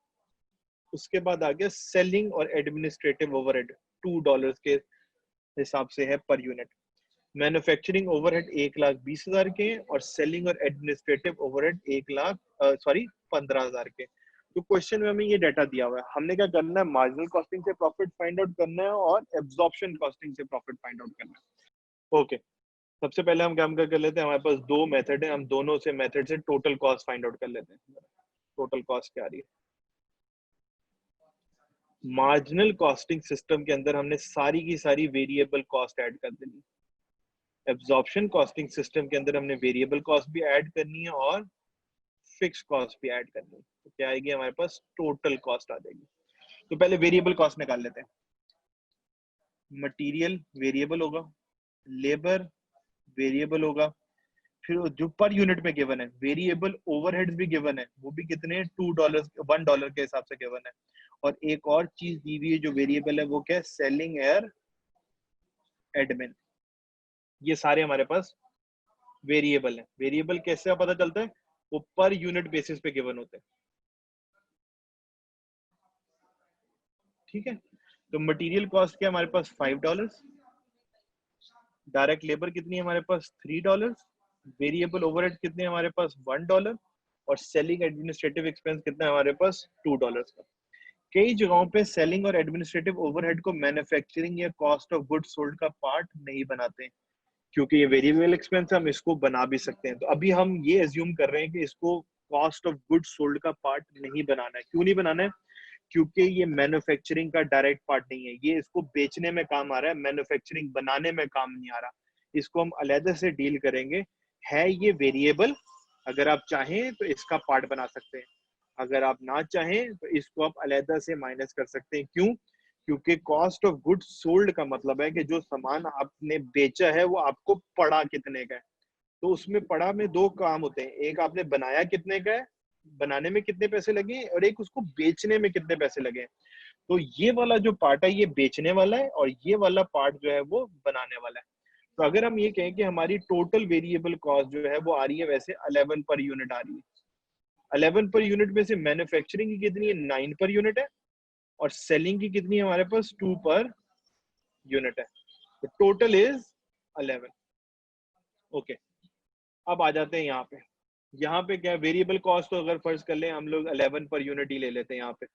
[SPEAKER 1] उसके बाद आ गया सेलिंग और एडमिनिस्ट्रेटिव ओवरहेड $2 के हिसाब से है पर यूनिट। मैन्युफैक्चरिंग ओवरहेड 1,20,000 के हैं और सेलिंग और एडमिनिस्ट्रेटिव ओवरहेड 15,000 के। तो क्वेश्चन में हमें ये डाटा दिया हुआ है, हमने क्या करना है? मार्जिनल कॉस्टिंग से प्रॉफिट फाइंड आउट करना है और एब्जॉर्प्शन कॉस्टिंग से प्रॉफिट फाइंड आउट करना है। ओके, सबसे पहले हम काम कर लेते हैं, हमारे पास दो मेथड है, हम दोनों से मेथड से टोटल कॉस्ट फाइंड आउट कर लेते हैं। टोटल कॉस्ट क्या आ रही है? मार्जिनल कॉस्टिंग सिस्टम के अंदर हमने सारी की सारी वेरिएबल कॉस्ट ऐड कर देनी। एब्जॉर्प्शन कॉस्टिंग सिस्टम के अंदर हमने वेरिएबल कॉस्ट भी ऐड करनी है और फिक्स कॉस्ट भी ऐड करनी है। तो क्या आएगी हमारे पास? टोटल कॉस्ट आ जाएगी। तो पहले वेरिएबल कॉस्ट निकाल लेते हैं। मटेरियल वेरिएबल होगा, लेबर वेरिएबल होगा, फिर जो पर यूनिट में गिवन है वेरिएबल ओवरहेड्स भी गिवन है, वो भी कितने? $2 $1 के हिसाब से गिवन है। और एक और चीज दी हुई है जो वेरिएबल है, वो क्या है? Selling air admin. ये सारे हमारे पास वेरिएबल है। वेरिएबल कैसे पता चलता है? वो पर यूनिट बेसिस पे गिवन होते हैं। ठीक है, तो मटेरियल कॉस्ट क्या है हमारे पास? $5। डायरेक्ट लेबर कितनी है हमारे पास? $3। वेरिएबल ओवरहेड कितने हैं हमारे पास? $1। और सेलिंग एडमिनिस्ट्रेटिव एक्सपेंस कितना है हमारे पास? $2 का। कई जगहों पे सेलिंग और एडमिनिस्ट्रेटिव ओवरहेड को मैन्युफैक्चरिंग या कॉस्ट ऑफ गुड्स सोल्ड का पार्ट नहीं बनाते, क्योंकि ये वेरिएबल एक्सपेंस हम इसको बना भी सकते हैं। तो अभी हम ये एज्यूम कर रहे हैं कि इसको कॉस्ट ऑफ गुड्स सोल्ड का पार्ट नहीं बनाना है। क्यों नहीं बनाना है? क्योंकि ये मैन्युफैक्चरिंग का डायरेक्ट पार्ट नहीं है, ये इसको बेचने में काम आ रहा है, मैन्युफैक्चरिंग बनाने में काम नहीं आ रहा। इसको हम अलग से डील करेंगे। है ये वेरिएबल, अगर आप चाहें तो इसका पार्ट बना सकते हैं, अगर आप ना चाहें तो इसको आप अलग से माइनस कर सकते हैं। क्यों? क्योंकि कॉस्ट ऑफ गुड्स सोल्ड का मतलब है कि जो सामान आपने बेचा है वो आपको पड़ा कितने का है। तो उसमें पड़ा में दो काम होते हैं, एक आपने बनाया कितने का है, बनाने में कितने पैसे लगे, और एक उसको बेचने में कितने पैसे लगे। तो ये वाला जो पार्ट है ये बेचने वाला है और ये वाला पार्ट जो है वो बनाने वाला है। तो अगर हम ये कहें कि हमारी टोटल वेरिएबल कॉस्ट जो है वो आ रही है वैसे 11 पर यूनिट आ रही है। 11 पर यूनिट में से मैन्युफैक्चरिंग की कितनी है? 9 पर यूनिट है और सेलिंग की कितनी है हमारे पास? 2 पर यूनिट है। तो टोटल इज 11। ओके, अब आ जाते हैं यहाँ पे। यहाँ पे क्या वेरिएबल कॉस्ट, तो अगर फर्ज कर लें हम लोग 11 पर यूनिट ही ले लेते हैं यहाँ पे।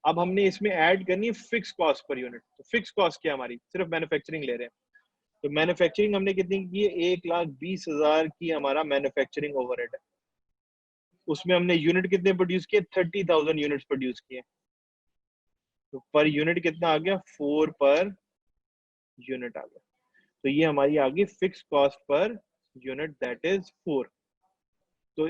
[SPEAKER 1] अब हमने इसमें ऐड करनी है फिक्स कॉस्ट पर यूनिट। तो फिक्स कॉस्ट क्या हमारी? सिर्फ मैन्युफैक्चरिंग ले रहे हैं, तो मैन्युफैक्चरिंग हमने कितनी की है? 1,20,000 की हमारा मैन्युफैक्चरिंग ओवरहेड है। उसमें हमने यूनिट कितने प्रोड्यूस किए? 30,000 यूनिट्स प्रोड्यूस किए। तो पर यूनिट कितना आ गया? 4 पर यूनिट आ गया। तो ये हमारी आ गई fix cost per unit, that is 4। तो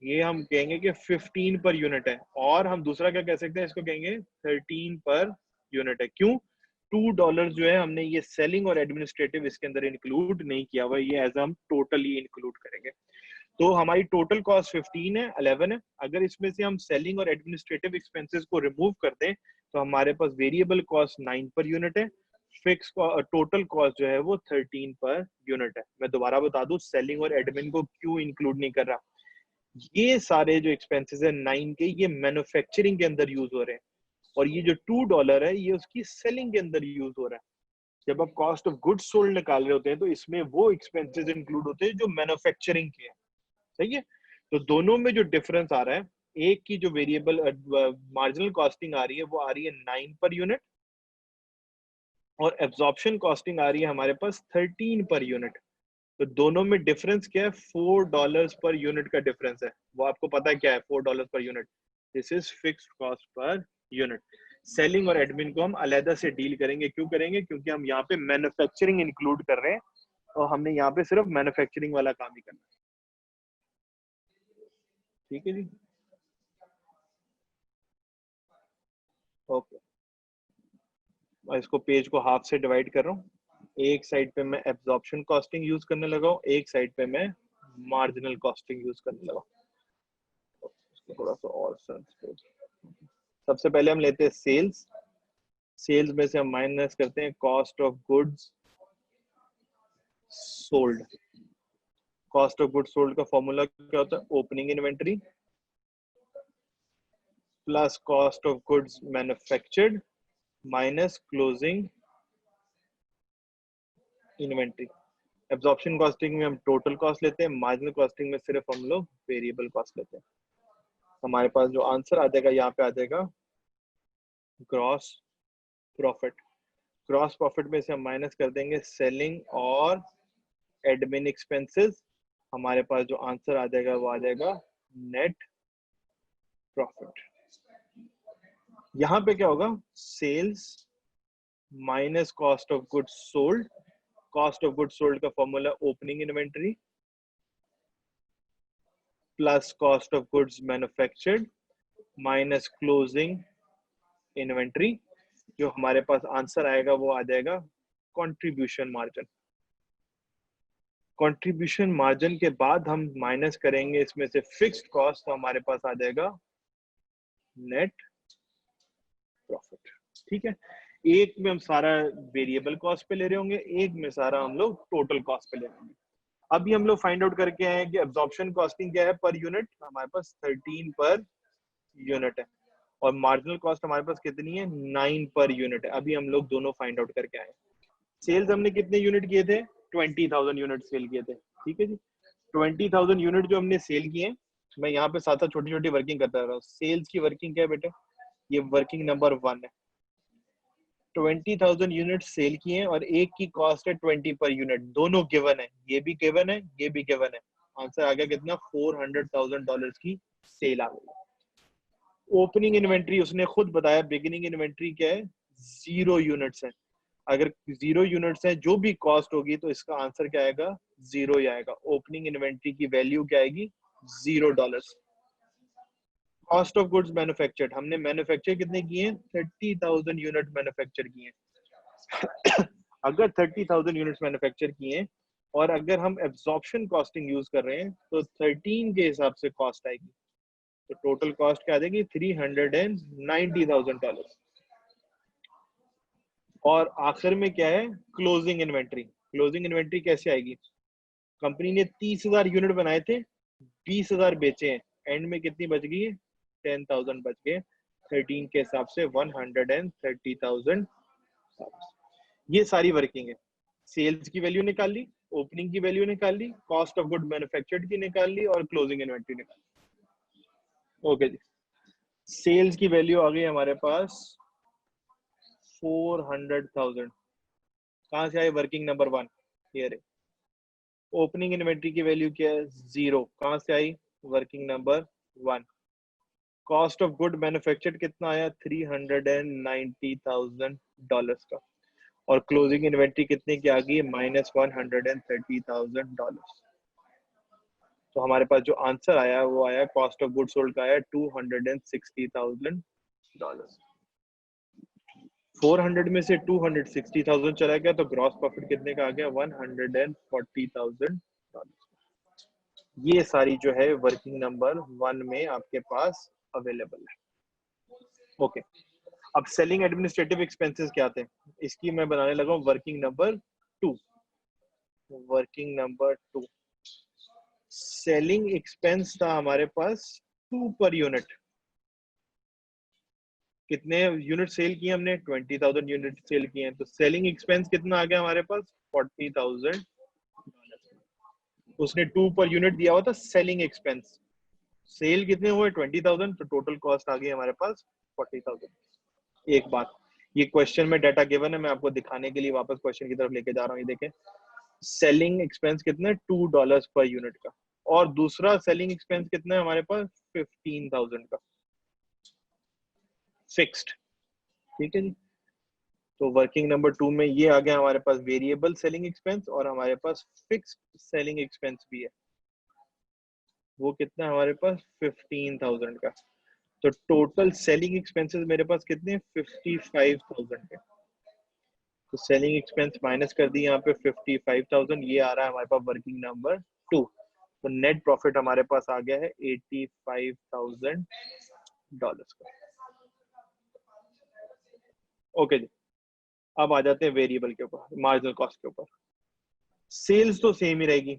[SPEAKER 1] ये हम कहेंगे कि 15 पर यूनिट है, और हम दूसरा क्या कह सकते हैं? इसको कहेंगे 13 पर यूनिट है। क्यों? $2 जो है हमने ये सेलिंग और एडमिनिस्ट्रेटिव इसके अंदर इंक्लूड नहीं किया हुआ, ये एज हम टोटली इंक्लूड करेंगे। तो हमारी टोटल कॉस्ट 15 है, 11 है। अगर इसमें से हम सेलिंग और एडमिनिस्ट्रेटिव एक्सपेंसेस को रिमूव कर दें तो हमारे पास वेरिएबल कॉस्ट 9 पर यूनिट है, फिक्स टोटल कॉस्ट जो है वो 13 पर यूनिट है। मैं दोबारा बता दूं, सेलिंग और एडमिन को क्यों इंक्लूड नहीं कर रहा? ये सारे जो एक्सपेंसेस है 9 के, ये मैन्युफैक्चरिंग के अंदर यूज हो रहे हैं, और ये जो $2 है ये उसकी सेलिंग के अंदर यूज हो रहा है। जब आप कॉस्ट ऑफ गुड्स सोल्ड निकाल रहे होते हैं तो इसमें वो एक्सपेंसेस इंक्लूड होते हैं जो मैन्युफैक्चरिंग के हैं। सही है? तो दोनों में जो डिफरेंस आ रहा है, एक की जो वेरिएबल मार्जिनल कॉस्टिंग आ रही है वो आ रही है 9 पर यूनिट, और एब्जॉर्प्शन कॉस्टिंग आ रही है हमारे पास 13 पर यूनिट। तो दोनों में डिफरेंस क्या है? $4 पर यूनिट का डिफरेंस है। वो आपको पता है क्या है? $4 per unit. This is fixed cost per unit. Selling और एडमिन को हम अलग से डील करेंगे। क्यों करेंगे? क्योंकि हम यहाँ पे मैन्युफैक्चरिंग इंक्लूड कर रहे हैं और हमने यहाँ पे सिर्फ मैन्युफैक्चरिंग वाला काम ही करना है। ठीक है जी, ओके। मैं इसको पेज को हाफ से डिवाइड कर रहा हूँ। एक साइड पे मैं एब्जॉर्प्शन कॉस्टिंग यूज करने लगा हूँ, एक साइड पे मैं मार्जिनल कॉस्टिंग यूज करने लगा हूँ। थोड़ा सा और सबसे पहले हम लेते हैं सेल्स। सेल्स में से हम माइनस करते हैं cost of goods sold. Cost of goods sold का फॉर्मूला क्या होता है? Opening inventory plus cost of goods manufactured minus closing inventory. Absorption costing में हम टोटल कॉस्ट लेते हैं, मार्जिनल कॉस्टिंग में सिर्फ हम लोग वेरिएबल कॉस्ट लेते हैं। हमारे पास जो आंसर आ जाएगा यहाँ पे आ जाएगा ग्रॉस प्रॉफिट। ग्रॉस प्रॉफिट में से हम माइनस कर देंगे सेलिंग और एडमिन एक्सपेंसेस। हमारे पास जो आंसर आ जाएगा वो आ जाएगा नेट प्रॉफिट। यहाँ पे क्या होगा? Sales minus cost of goods sold. Cost of goods sold का formula opening inventory plus cost of goods manufactured minus closing inventory. जो हमारे पास आंसर आएगा वो आ जाएगा कंट्रीब्यूशन मार्जिन। कंट्रीब्यूशन मार्जिन के बाद हम माइनस करेंगे इसमें से फिक्स्ड कॉस्ट, तो हमारे पास आ जाएगा नेट प्रॉफिट। ठीक है, एक में हम सारा वेरिएबल कॉस्ट पे ले रहे होंगे, एक में सारा हम लोग टोटल कॉस्ट पे ले रहे होंगे। अभी हम लोग फाइंड आउट करके आए हैं कि एब्जॉर्प्शन कॉस्टिंग क्या है पर यूनिट, हमारे पास 13 पर यूनिट है और मार्जिनल कॉस्ट हमारे पास कितनी है? 9 पर यूनिट है। अभी हम लोग दोनों फाइंड आउट करके आए। सेल्स हमने कितने यूनिट किए थे? 20,000 यूनिट सेल किए थे। ठीक है जी, 20,000 यूनिट जो हमने सेल किए, मैं यहाँ पे साथ साथ छोटी छोटी वर्किंग करता रहा हूँ। सेल्स की वर्किंग क्या है बेटा? ये वर्किंग नंबर 1 है। 20,000 यूनिट सेल किए हैं और एक की कॉस्ट है 20 पर यूनिट। दोनों गिवन है, ये भी गिवन है, ये भी गिवन है। आंसर आ गया कितना? $400,000 की सेल आ गई। ओपनिंग इन्वेंट्री उसने खुद बताया, बिगिनिंग इन्वेंट्री क्या है? 0 यूनिट्स है। अगर 0 यूनिट्स है जो भी कॉस्ट होगी तो इसका आंसर क्या आएगा? 0 ही आएगा। ओपनिंग इन्वेंट्री की वैल्यू क्या आएगी? $0। कॉस्ट ऑफ गुड्स मैन्युफैक्चर्ड, हमने मैन्युफैक्चर कितने किए हैं? 30,000 यूनिट मैन्युफैक्चर किए हैं। अगर 30,000 यूनिट्स मैन्युफैक्चर किए हैं और अगर हम एब्जॉर्प्शन कॉस्टिंग यूज कर रहे हैं तो 13 के हिसाब से कॉस्ट आएगी, तो टोटल कॉस्ट क्या आ जाएगी? $390,000। और आखिर में क्या है? Closing inventory. क्लोजिंग इन्वेंट्री कैसे आएगी? कंपनी ने 30,000 यूनिट बनाए थे, 20,000 बेचे हैं, एंड में कितनी बच गई है? 10,000 बच गए। 13 के हिसाब से 130,000। ये सारी वर्किंग है। सेल्स की वैल्यू निकाल ली, ओपनिंग की वैल्यू निकाल ली, कॉस्ट ऑफ गुड मैन्युफैक्चर्ड की निकाल ली और क्लोजिंग इन्वेंट्री निकाल ली। ओके जी, सेल्स की वैल्यू आ गई हमारे पास 400,000। कहां से आई? वर्किंग नंबर 1 ये। ओपनिंग इन्वेंट्री की वैल्यू क्या है? 0। कहां से आई? Working number 1। Cost of good manufactured कितना आया? $390,000 का। और क्लोजिंग इन्वेंट्री कितने की आ गई? -$130,000। तो हमारे पास जो आंसर आया वो आया, कॉस्ट ऑफ गुड सोल्ड का आया $260,000। 400 में से 260,000 चला गया तो ग्रॉस प्रॉफिट कितने का आ गया? $140,000। ये सारी जो है वर्किंग नंबर 1 में आपके पास अवेलेबल है। ओके, अब सेलिंग एडमिनिस्ट्रेटिव एक्सपेंसेस क्या थे? इसकी मैं बनाने लगा हूँ working number 2। Working number 2 selling expense था हमारे पास 2 पर यूनिट। कितने यूनिट सेल किए हमने? 20,000 यूनिट सेल किए हैं, तो सेलिंग एक्सपेंस कितना आ गया हमारे पास? $40,000। उसने 2 पर यूनिट दिया हुआ था सेलिंग एक्सपेंस। सेल कितने हुए? 20,000, तो टोटल कॉस्ट आ गई हमारे पास 40,000। एक बात, ये क्वेश्चन में डाटा गिवन है, मैं आपको दिखाने के लिए वापस क्वेश्चन की तरफ लेके जा रहा हूँ। ये देखें, सेलिंग एक्सपेंस कितना है? $2 पर यूनिट का। और दूसरा सेलिंग एक्सपेंस कितना है हमारे पास? 15,000 का फिक्स्ड। ठीक है जी, तो वर्किंग नंबर 2 में ये आ गया हमारे पास वेरिएबल सेलिंग एक्सपेंस और हमारे पास फिक्स्ड सेलिंग एक्सपेंस भी है। वो कितना है हमारे पास? 15,000 का। तो टोटल सेलिंग एक्सपेंसेस मेरे पास कितने? 55,000 के। तो सेलिंग एक्सपेंस माइनस कर दी यहाँ पे 55,000, ये आ रहा है हमारे पास वर्किंग नंबर 2। तो नेट प्रॉफिट हमारे पास आ गया है $85,000 का। ओके जी, अब आ जाते हैं वेरिएबल के ऊपर, मार्जिनल कॉस्ट के ऊपर। सेल्स तो सेम ही रहेगी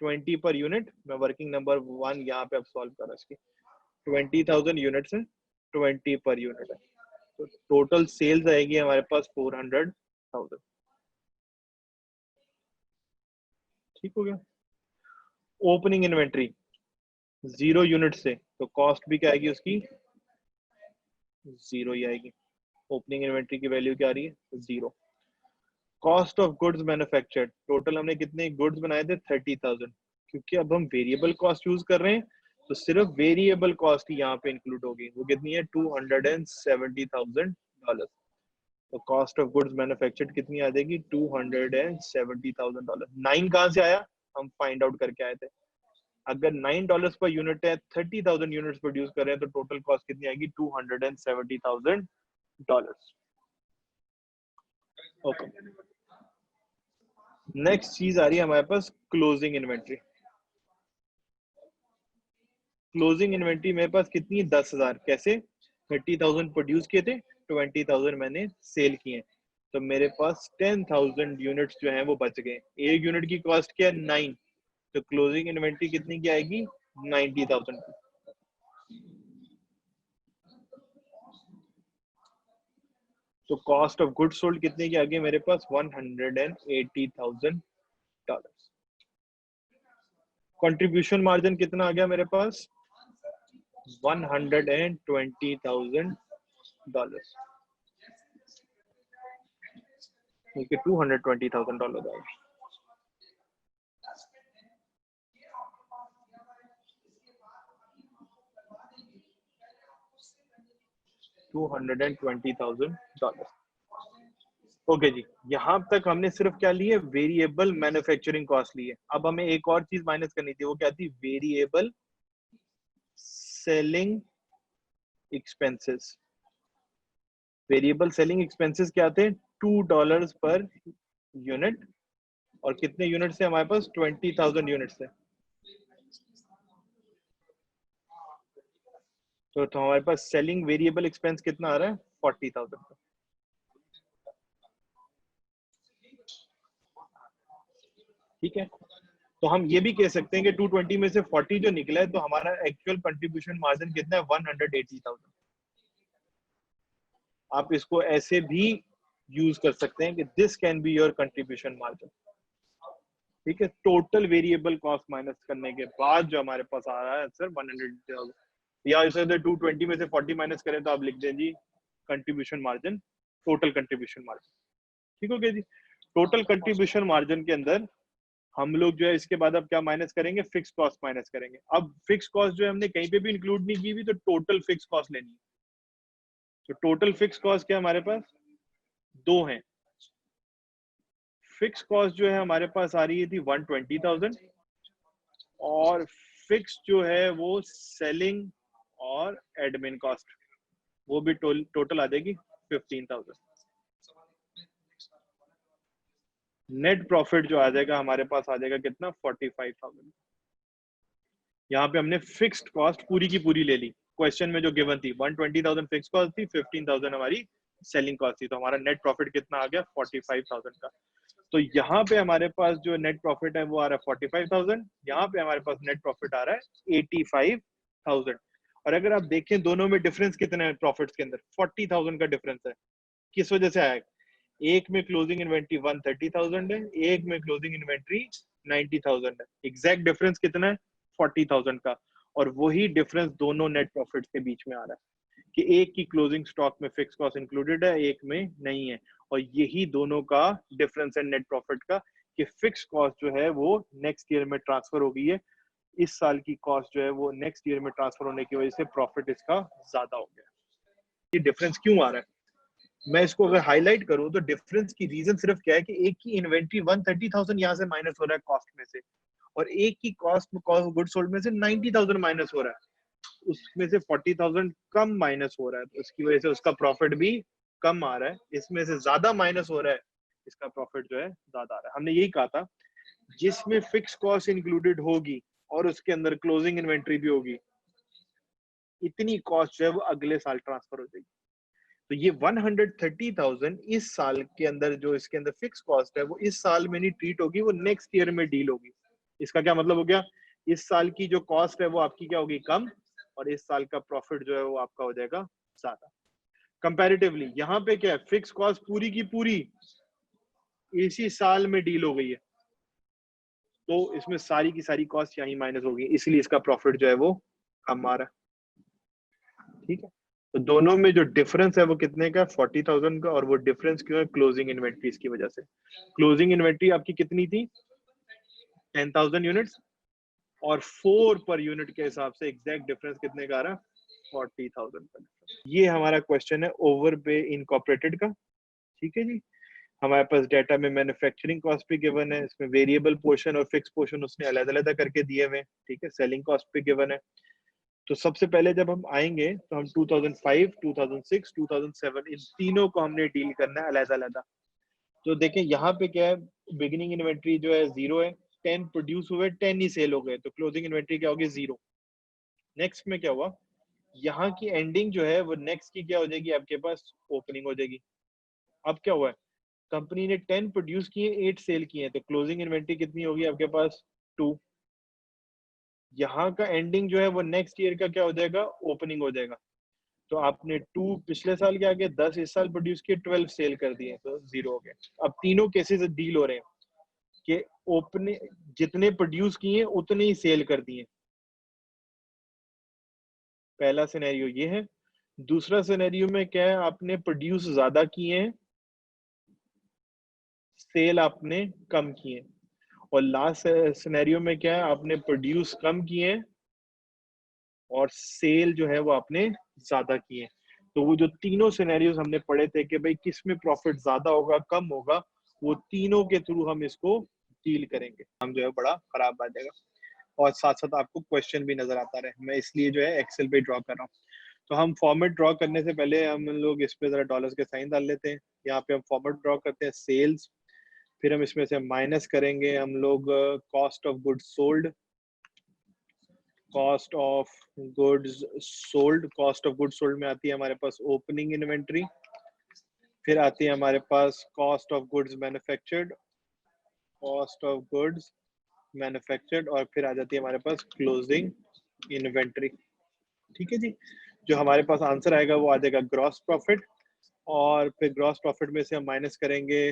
[SPEAKER 1] 20 पर यूनिट। मैं वर्किंग नंबर 1 यहाँ पे अब सॉल्व कर रहा इसकी। 20,000 यूनिट्स है, 20 पर यूनिट है, तो टोटल सेल्स आएगी हमारे पास 400,000। ठीक हो गया। ओपनिंग इन्वेंट्री 0 यूनिट से, तो कॉस्ट भी क्या आएगी उसकी 0 ही आएगी। ओपनिंग इन्वेंट्री की वैल्यू क्या आ रही है 0। Cost of goods manufactured, total हमने कितने गुड्स बनाए थे 30,000, क्योंकि अब हम वेरिएबल कॉस्ट यूज कर रहे हैं तो सिर्फ वेरिएबल कॉस्ट ही यहाँ पे इंक्लूड होगी। वो कितनी है $270,000। तो कॉस्ट ऑफ गुड्स मैन्युफैक्चर्ड कितनी आ जाएगी $270,000। 9 कहाँ से आया, हम फाइंड आउट करके आए थे। अगर $9 पर यूनिट है, 30,000 यूनिट्स प्रोड्यूस कर रहे हैं, तो टोटल कॉस्ट कितनी आएगी $270,000। ओके, नेक्स्ट चीज आ रही है हमारे पास क्लोजिंग इन्वेंट्री। क्लोजिंग इन्वेंट्री मेरे पास कितनी 10,000। कैसे, 30,000 प्रोड्यूस किए थे, 20,000 मैंने सेल किए, तो मेरे पास 10,000 यूनिट्स जो हैं वो बच गए। एक यूनिट की कॉस्ट क्या है 9, तो क्लोजिंग इन्वेंट्री कितनी की आएगी 90,000 की। तो कॉस्ट ऑफ गुड्स सोल्ड कितने की आ गई मेरे पास $180,000। कंट्रीब्यूशन मार्जिन कितना आ गया मेरे पास $120,000, $220,000 आएगा। $220,000। ओके जी, यहां तक हमने सिर्फ क्या लिए, वेरिएबल मैन्युफैक्चरिंग कॉस्ट ली है। अब हमें एक और चीज माइनस करनी थी, वो क्या थी, variable selling expenses. Variable selling expenses क्या थे $2 पर यूनिट, और कितने यूनिट से हमारे पास 20,000 यूनिट से, तो हमारे पास सेलिंग वेरिएबल एक्सपेंस कितना आ रहा है 40,000 का। ठीक है, तो हम ये भी कह सकते हैं कि 220 में से 40 जो निकला है, तो हमारा एक्चुअल कंट्रीब्यूशन मार्जिन कितना है 180,000। आप इसको ऐसे भी यूज कर सकते हैं कि this can be your contribution margin. ठीक है, टोटल वेरिएबल कॉस्ट माइनस करने के बाद जो हमारे पास आ रहा है सर 100,000, या इसे 220 में से 40 माइनस करें तो आप लिख दें जी contribution margin, total contribution margin. ठीक हो गया जी। टोटल कंट्रीब्यूशन मार्जिन के अंदर हम लोग जो है इसके बाद अब क्या माइनस करेंगे, फिक्स कॉस्ट माइनस करेंगे। अब फिक्स कॉस्ट जो है हमने कहीं पे भी इंक्लूड नहीं की हुई, तो टोटल फिक्स कॉस्ट लेनी है। तो टोटल फिक्स कॉस्ट क्या हमारे पास दो हैं। फिक्स कॉस्ट जो है हमारे पास आ रही थी 120,000, और फिक्स जो है वो सेलिंग और एडमिन कॉस्ट, वो भी टोटल आ जाएगी 15,000। नेट प्रॉफिट जो आ जाएगा हमारे पास आ जाएगा कितना 45,000। यहाँ पे हमने फिक्स्ड कॉस्ट पूरी की पूरी ले ली। क्वेश्चन में जो गिवन थी 120,000 फिक्स कॉस्ट थी, 15,000 हमारी सेलिंग कॉस्ट थी, तो हमारा नेट प्रॉफिट कितना आ गया 45,000 का। तो यहाँ पे हमारे पास जो नेट प्रॉफिट है वो आ रहा है 45,000, यहाँ पे हमारे पास नेट प्रॉफिट आ रहा है 85,000। और अगर आप देखें दोनों में डिफरेंस कितना है प्रॉफिट्स के अंदर, 40,000 का डिफरेंस है। किस वजह से आया, एक में क्लोजिंग इन्वेंट्री 130,000 है, एक में क्लोजिंग इन्वेंट्री 90,000 है। एग्जैक्ट डिफरेंस कितना है 40,000 का। और वही डिफरेंस दोनों नेट प्रॉफिट के बीच में आ रहा है कि एक की क्लोजिंग स्टॉक में फिक्स कॉस्ट इंक्लूडेड है, एक में नहीं है। और यही दोनों का डिफरेंस है नेट प्रॉफिट का, कि फिक्स कॉस्ट जो है वो नेक्स्ट ईयर में ट्रांसफर हो गई है। इस साल की कॉस्ट जो है वो नेक्स्ट ईयर में ट्रांसफर होने की वजह से प्रॉफिट इसका ज्यादा हो गया। ये डिफरेंस क्यों आ रहा है, मैं इसको अगर हाईलाइट करूं तो डिफरेंस की रीजन सिर्फ क्या है कि एक की इन्वेंट्री 130,000 यहाँ से माइनस हो रहा है कॉस्ट में से, और एक की कॉस्ट गुड सोल्ड में से 90,000 माइनस हो रहा है, उसमें से 40,000 कम माइनस हो रहा है, तो उसकी वजह से उसका प्रॉफिट भी कम आ रहा है, इसमें से ज्यादा माइनस हो रहा है, इसका प्रॉफिट जो है ज्यादा आ रहा है। हमने यही कहा था जिसमें फिक्स कॉस्ट इंक्लूडेड होगी और उसके अंदर क्लोजिंग इन्वेंट्री भी होगी, इतनी कॉस्ट जो है वो अगले साल ट्रांसफर हो जाएगी। तो ये 130,000 इस साल के अंदर जो इसके अंदर फिक्स कॉस्ट है वो इस साल में नहीं ट्रीट होगी, वो नेक्स्ट ईयर में डील होगी। इसका क्या मतलब हो गया, इस साल की जो कॉस्ट है वो आपकी क्या होगी, कम, और इस साल का प्रॉफिट जो है वो आपका हो जाएगा ज्यादा। कंपैरेटिवली यहाँ पे क्या है, फिक्स कॉस्ट पूरी की पूरी इसी साल में डील हो गई है, तो इसमें सारी की सारी कॉस्ट यही माइनस होगी, इसलिए इसका प्रॉफिट जो है वो कम आ रहा है। ठीक है, तो दोनों में जो डिफरेंस है वो कितने का, 40,000 का, और वो डिफरेंस क्यों है, क्लोजिंग इन्वेंट्रीज की वजह से। क्लोजिंग इन्वेंट्री आपकी कितनी थी, 10,000 यूनिट्स, और 4 पर यूनिट के हिसाब से एग्जैक्ट डिफरेंस कितने का आ रहा है, 40,000 का। ये हमारा क्वेश्चन है ओवर पे इनकॉर्पोरेटेड का। ठीक है जी, हमारे पास डाटा में मैन्युफैक्चरिंग कॉस्ट भी गिवन है, इसमें वेरिएबल पोर्शन और फिक्स पोर्शन उसने अलग अलग करके दिए हुए हैं। ठीक है, सेलिंग कॉस्ट भी गिवन है। तो सबसे पहले जब हम आएंगे तो हम 2005, 2006, 2007 इन तीनों को हमने डील करना है अलग अलग। तो देखें यहाँ पे क्या है, बिगिनिंग इन्वेंट्री जो है 0 है, 10 प्रोड्यूस हुए, 10 ही सेल हो गए, तो क्लोजिंग इन्वेंट्री क्या होगी, 0। नेक्स्ट में क्या हुआ, यहाँ की एंडिंग जो है वो नेक्स्ट की क्या हो जाएगी, आपके पास ओपनिंग हो जाएगी। अब क्या हुआ है, कंपनी ने 10 प्रोड्यूस किए, 8 सेल किए, तो क्लोजिंग इन्वेंट्री कितनी होगी आपके पास, 2। यहाँ का एंडिंग जो है वो नेक्स्ट ईयर का क्या हो जाएगा, ओपनिंग हो जाएगा। तो आपने 2 पिछले साल के आगे 10 इस साल प्रोड्यूस किए, 12 सेल कर दिए, तो 0 हो गए। अब तीनों केसेस डील हो रहे हैं कि ओपने जितने प्रोड्यूस किए उतने ही सेल कर दिए। पहला सिनेरियो ये है। दूसरा सिनेरियो में क्या है, आपने प्रोड्यूस ज्यादा किए हैं, सेल आपने कम किए। और लास्ट सिनेरियो में क्या है, आपने प्रोड्यूस कम किए और सेल जो है वो आपने ज्यादा किए। तो वो जो तीनों सिनेरियोस हमने पढ़े थे कि भाई किस में प्रॉफिट ज्यादा होगा कम होगा, वो तीनों के थ्रू हम इसको डील करेंगे, हम जो है बड़ा खराब आ जाएगा। और साथ साथ आपको क्वेश्चन भी नजर आता रहे, मैं इसलिए जो है एक्सेल पे ड्रॉ कर रहा हूँ। तो हम फॉर्मेट ड्रॉ करने से पहले हम लोग इस पे जरा डॉलर्स के साइन डाल लेते हैं। यहाँ पे हम फॉर्मेट ड्रॉ करते हैं सेल्स, फिर हम इसमें से माइनस करेंगे हम लोग cost of goods sold, cost of goods sold, cost of goods sold में आती है हमारे पास ओपनिंग इन्वेंट्री, फिर आती है हमारे पास cost of goods manufactured, cost of goods manufactured, और फिर आ जाती है हमारे पास क्लोजिंग इन्वेंट्री। ठीक है जी, जो हमारे पास आंसर आएगा वो आ जाएगा ग्रॉस प्रॉफिट, और फिर ग्रॉस प्रॉफिट में से हम माइनस करेंगे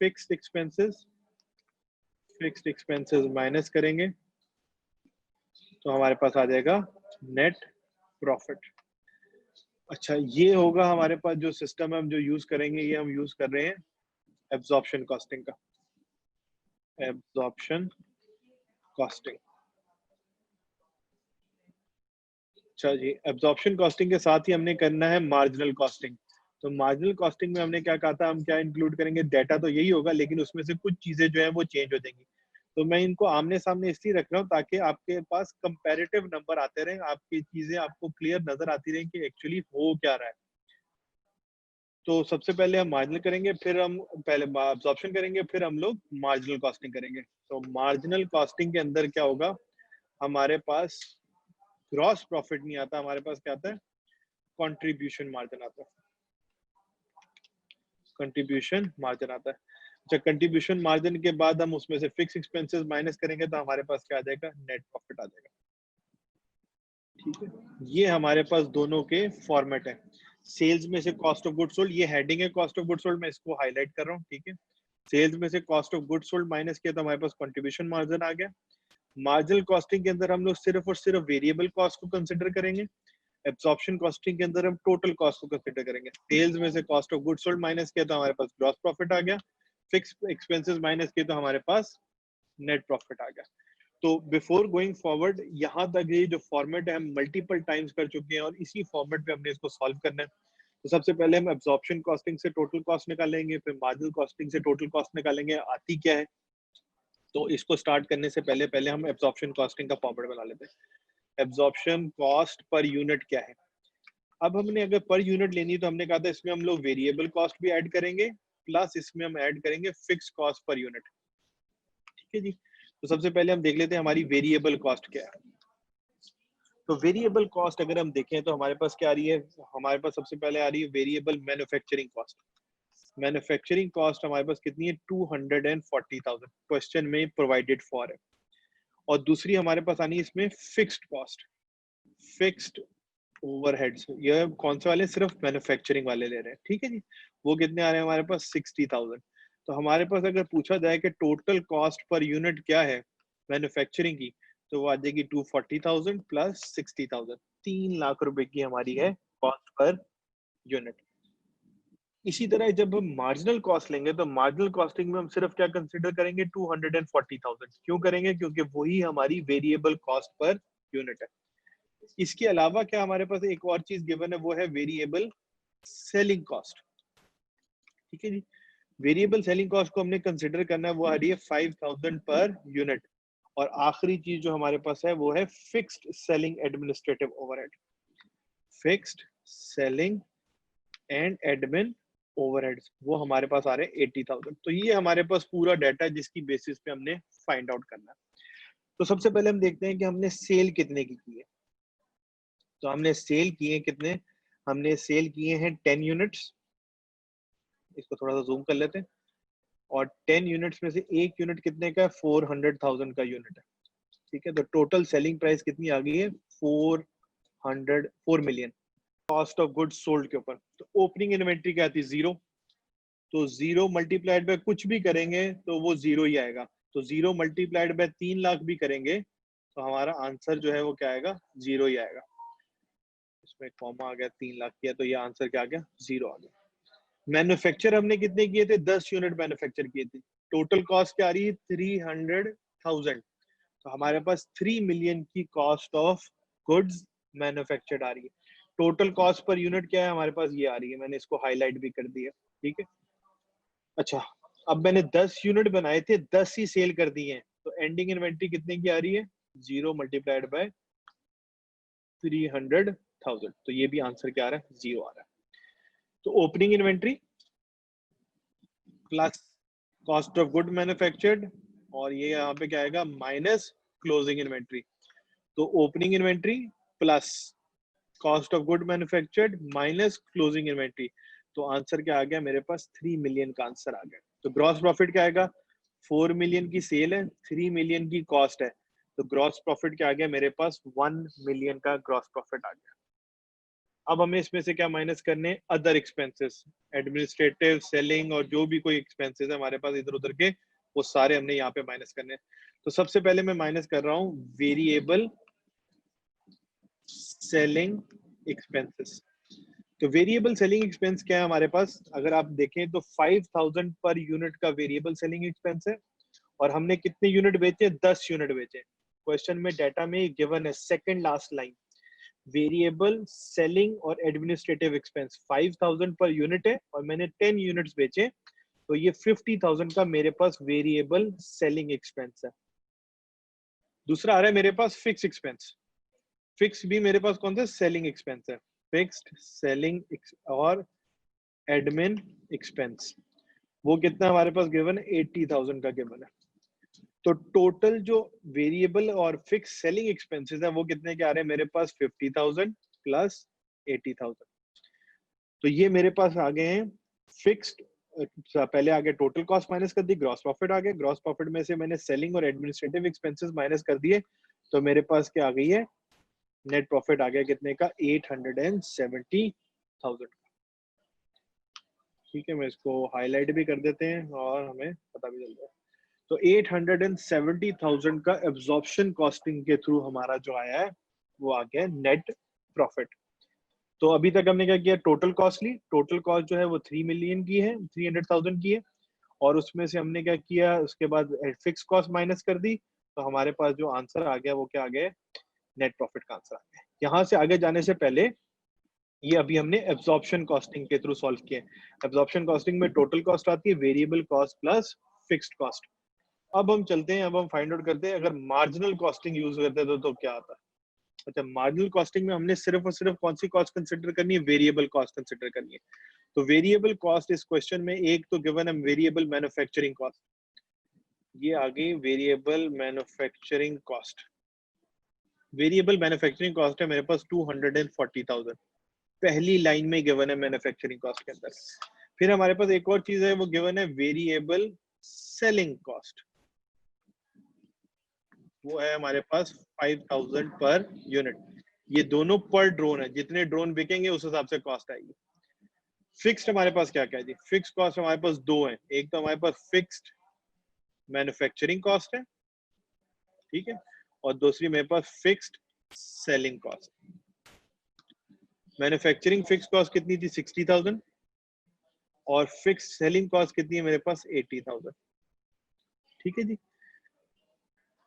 [SPEAKER 1] fixed expenses, fixed expenses minus करेंगे तो हमारे पास आ जाएगा नेट प्रॉफिट। अच्छा, ये होगा हमारे पास जो सिस्टम हम जो यूज करेंगे, ये हम यूज कर रहे हैं एब्जॉर्प्शन कॉस्टिंग का, एब्जॉर्प्शन कॉस्टिंग। अच्छा जी, एब्जॉर्प्शन कॉस्टिंग के साथ ही हमने करना है मार्जिनल कॉस्टिंग। तो मार्जिनल कॉस्टिंग में हमने क्या कहा था, हम क्या इंक्लूड करेंगे, डाटा तो यही होगा लेकिन उसमें से कुछ चीजें जो है वो चेंज हो जाएंगी। तो मैं इनको आमने सामने इसलिए रख रहा हूँ ताकि आपके पास कंपैरेटिव नंबर आते रहें, आपकी चीजें आपको क्लियर नजर आती रहें कि एक्चुअली हो क्या रहा है। तो सबसे पहले हम मार्जिनल करेंगे, फिर हम पहले एब्जॉर्प्शन करेंगे, फिर हम लोग मार्जिनल कॉस्टिंग करेंगे। तो मार्जिनल कॉस्टिंग के अंदर क्या होगा, हमारे पास ग्रॉस प्रॉफिट नहीं आता, हमारे पास क्या आता है, कंट्रीब्यूशन मार्जिन आता है, कंट्रीब्यूशन मार्जिन आता है। अच्छा, कंट्रीब्यूशन मार्जिन के बाद हम उसमें से फिक्स एक्सपेंसेस माइनस करेंगे तो हमारे पास क्या आ जाएगा, नेट प्रॉफिट आ जाएगा। ठीक है, ये हमारे पास दोनों के फॉर्मेट है। सेल्स में से कॉस्ट ऑफ गुड्स सोल्ड, ये हेडिंग है कॉस्ट ऑफ गुड्स सोल्ड, मैं इसको हाईलाइट कर रहा हूँ। ठीक है, सेल्स में से cost of goods sold minus किया तो हमारे पास कंट्रीब्यूशन मार्जिन आ गया। मार्जिनल कॉस्टिंग के अंदर हम लोग सिर्फ और सिर्फ वेरिएबल कॉस्ट को कंसिडर करेंगे, एब्जॉर्प्शन कॉस्टिंग के अंदर हम टोटल कॉस्ट को कंसीडर करेंगे। सेल्स में से cost of goods sold minus किया तो हमारे पास ग्रॉस प्रॉफिट आ गया, फिक्स एक्सपेंसेस माइनस किए तो हमारे पास नेट प्रॉफिट आ गया। तो बिफोर गोइंग फॉरवर्ड, यहाँ तक ये जो फॉर्मेट है हम मल्टीपल टाइम्स कर चुके हैं और इसी फॉर्मेट पे हमने इसको सॉल्व करना है। तो सबसे पहले हम एब्जॉर्प्शन कॉस्टिंग से टोटल कॉस्ट निकालेंगे, फिर मार्जिनल कॉस्टिंग से टोटल कॉस्ट निकालेंगे, आती क्या है। तो इसको स्टार्ट करने से पहले पहले हम एब्जॉर्प्शन कॉस्टिंग का फॉर्मेट बना लेते हैं। एब्जॉर्प्शन कॉस्ट पर यूनिट क्या है, अब हमने अगर पर यूनिट लेनी है तो हमने कहा था इसमें हम लोग वेरिएबल कॉस्ट भी ऐड करेंगे प्लस इसमें हम ऐड करेंगे फिक्स कॉस्ट पर यूनिट। ठीक है जी। तो सबसे पहले हम देख लेते हैं हमारी वेरिएबल कॉस्ट क्या है। तो वेरिएबल कॉस्ट अगर हम देखें तो हमारे पास क्या आ रही है, हमारे पास सबसे पहले आ रही है variable manufacturing cost. Manufacturing cost हमारे पास कितनी है 240,000 क्वेश्चन में प्रोवाइडेड फॉर है। और दूसरी हमारे पास आनी है इसमें फिक्स्ड कॉस्ट, फिक्स्ड ओवरहेड्स। ये कौन से वाले, सिर्फ मैन्युफैक्चरिंग वाले ले रहे हैं। ठीक है जी। वो कितने आ रहे हैं हमारे पास 60,000। तो हमारे पास अगर पूछा जाए कि टोटल कॉस्ट पर यूनिट क्या है मैन्युफैक्चरिंग की, तो वो आ जाएगी 240,000 प्लस 60,000, 3 लाख रुपए की हमारी है कॉस्ट पर यूनिट। इसी तरह जब हम मार्जिनल कॉस्ट लेंगे तो मार्जिनल कॉस्टिंग में हम सिर्फ क्या कंसिडर करेंगे 240,000। क्यों करेंगे, क्योंकि वही हमारी वेरिएबल कॉस्ट पर यूनिट है। इसके अलावा क्या हमारे पास एक और चीज गिवन है, वो है वेरिएबल सेलिंग कॉस्ट। ठीक है जी। वेरिएबल सेलिंग कॉस्ट को हमने कंसिडर करना है, वो आ रही है 5,000 पर यूनिट। और आखिरी चीज जो हमारे पास है वो है fixed selling administrative overhead. Fixed selling and admin overheads वो हमारे पास आ रहे हैं 80,000। तो ये हमारे पास पूरा डाटा है जिसकी बेसिस पे हमने फाइंड आउट करना है। तो सबसे पहले हम देखते हैं कि हमने सेल कितने की है। तो हमने सेल किए कितने, हमने सेल किए हैं 10 यूनिट्स। इसको थोड़ा सा जूम कर लेते हैं। और 10 यूनिट्स में से एक यूनिट कितने का है, 400,000 का यूनिट है। ठीक है। तो टोटल सेलिंग प्राइस कितनी आ गई है 4 million. Cost of goods sold के ऊपर तो ओपनिंग इन्वेंट्री क्या आती है 0। तो 0 मल्टीप्लाइड बाय कुछ भी करेंगे तो वो 0 ही आएगा। तो 0 मल्टीप्लाइड बाय 3 लाख भी करेंगे तो हमारा आंसर जो है वो क्या आएगा 0 ही आएगा। इसमें कॉमा आ गया, 3 लाख किया तो ये आंसर क्या आ गया 0 आ गया। मैन्युफैक्चर हमने कितने किए थे, 10 यूनिट मैन्युफैक्चर किए थे। टोटल कॉस्ट क्या आ रही है 300,000। तो हमारे पास 3 मिलियन की कॉस्ट ऑफ गुड्स मैन्युफैक्चर्ड आ रही है। टोटल कॉस्ट पर यूनिट क्या है हमारे पास, ये आ रही है, मैंने इसको हाईलाइट भी कर दिया। ठीक है। अच्छा, अब मैंने 10 यूनिट बनाए थे, 10 ही सेल कर दिए हैं। तो एंडिंग इन्वेंट्री कितने की आ रही है 0 मल्टीप्लाइड बाय 300,000। तो ये भी आंसर क्या आ रहा है 0 आ रहा है। तो opening inventory plus cost of good manufactured, और ये यहाँ पे क्या आएगा माइनस क्लोजिंग इन्वेंट्री। तो opening inventory plus cost of good manufactured minus closing inventory. तो आंसर क्या आ गया मेरे पास 3 मिलियन का आंसर आ गया। तो ग्रॉस प्रॉफिट क्या आएगा, 4 मिलियन की सेल है, 3 मिलियन की कॉस्ट है। तो ग्रॉस प्रॉफिट क्या आ गया मेरे पास 1 मिलियन का ग्रॉस प्रॉफिट आ गया। अब हमें इसमें से क्या माइनस करने, अदर एक्सपेंसेस, एडमिनिस्ट्रेटिव, सेलिंग और जो भी कोई एक्सपेंसेस है हमारे पास इधर उधर के, वो सारे हमने यहाँ पे माइनस करने। तो सबसे पहले मैं माइनस कर रहा हूँ वेरिएबल सेलिंग एक्सपेंसेस। तो वेरिएबल सेलिंग एक्सपेंस क्या है हमारे पास, अगर आप देखें तो 5,000 पर यूनिट का वेरिएबल सेलिंग एक्सपेंस है। और हमने कितने यूनिट बेचे, 10 यूनिट बेचे। क्वेश्चन में डाटा में गिवन है second last line, variable selling और एडमिनिस्ट्रेटिव एक्सपेंस 5,000 पर यूनिट है और मैंने 10 यूनिट्स बेचे, तो ये 50,000 का मेरे पास वेरिएबल सेलिंग एक्सपेंस है। दूसरा आ रहा है मेरे पास फिक्स एक्सपेंस। फिक्स भी मेरे पास कौन सा सेलिंग एक्सपेंस है, फिक्स्ड सेलिंग और एडमिन एक्सपेंस। वो कितना हमारे पास गिवन है 80,000 का गिवन है। तो टोटल जो वेरिएबल और फिक्स सेलिंग एक्सपेंसेस है वो कितने के आ रहे हैं मेरे पास 50,000 प्लस 80,000। तो ये मेरे पास आ गए हैं फिक्स्ड। पहले आगे टोटल कॉस्ट माइनस कर दी, ग्रॉस प्रॉफिट आ गया, ग्रॉस प्रॉफिट में से मैंने सेलिंग और एडमिनिस्ट्रेटिव एक्सपेंसेस माइनस कर दिए। तो मेरे पास क्या आ गई है, नेट प्रॉफिट आ गया कितने का 870,000। ठीक है, मैं इसको हाईलाइट भी कर देते हैं और हमें पता भी चल जाए। तो 870,000 का एब्जॉर्प्शन कॉस्टिंग के थ्रू हमारा जो आया है वो आ गया नेट प्रॉफिट। तो अभी तक हमने क्या किया, टोटल कॉस्ट ली। टोटल कॉस्ट जो है वो 3 मिलियन की है, 300,000 की है। और उसमें से हमने क्या किया, उसके बाद फिक्स कॉस्ट माइनस कर दी। तो हमारे पास जो आंसर आ गया वो क्या आ गया, नेट प्रॉफिट का आंसर आ गया। यहाँ से आगे जाने से पहले ये अभी हमने एब्जॉर्प्शन कॉस्टिंग के थ्रू सॉल्व किया। एब्जॉर्प्शन कॉस्टिंग में टोटल कॉस्ट आती है, variable cost plus fixed cost. अब हम चलते हैं, अब हम फाइंड आउट करते हैं अगर मार्जिनल कॉस्टिंग यूज करते तो क्या आता है। अच्छा, मार्जिनल कॉस्टिंग में हमने सिर्फ और सिर्फ कौन सी कॉस्ट कंसिडर करनी है? वेरिएबल कॉस्ट कंसिडर करनी है। तो वेरिएबल कॉस्ट इस क्वेश्चन में एक तो गिवन है वेरिएबल मैन्युफैक्चरिंग कॉस्ट, ये आ गई variable manufacturing cost. Variable manufacturing cost है मेरे पास 240,000, पहली लाइन में गिवन है मैन्युफैक्चरिंग कॉस्ट के अंदर। फिर हमारे पास एक और चीज है, वो गिवन है वेरिएबल सेलिंग कॉस्ट, वो है हमारे पास 5,000 पर यूनिट। ये दोनों पर ड्रोन है, जितने ड्रोन बिकेंगे उस हिसाब से कॉस्ट आएगी। फिक्स्ड हमारे पास क्या क्या है जी? फिक्स्ड कॉस्ट हमारे पास दो है, एक तो हमारे पास फिक्स्ड मैन्युफैक्चरिंग कॉस्ट है, ठीक है, और दूसरी मेरे पास fixed selling cost. Manufacturing fix cost कितनी थी? 60,000, और फिक्स सेलिंग कॉस्ट कितनी है मेरे पास? 80,000, ठीक है जी।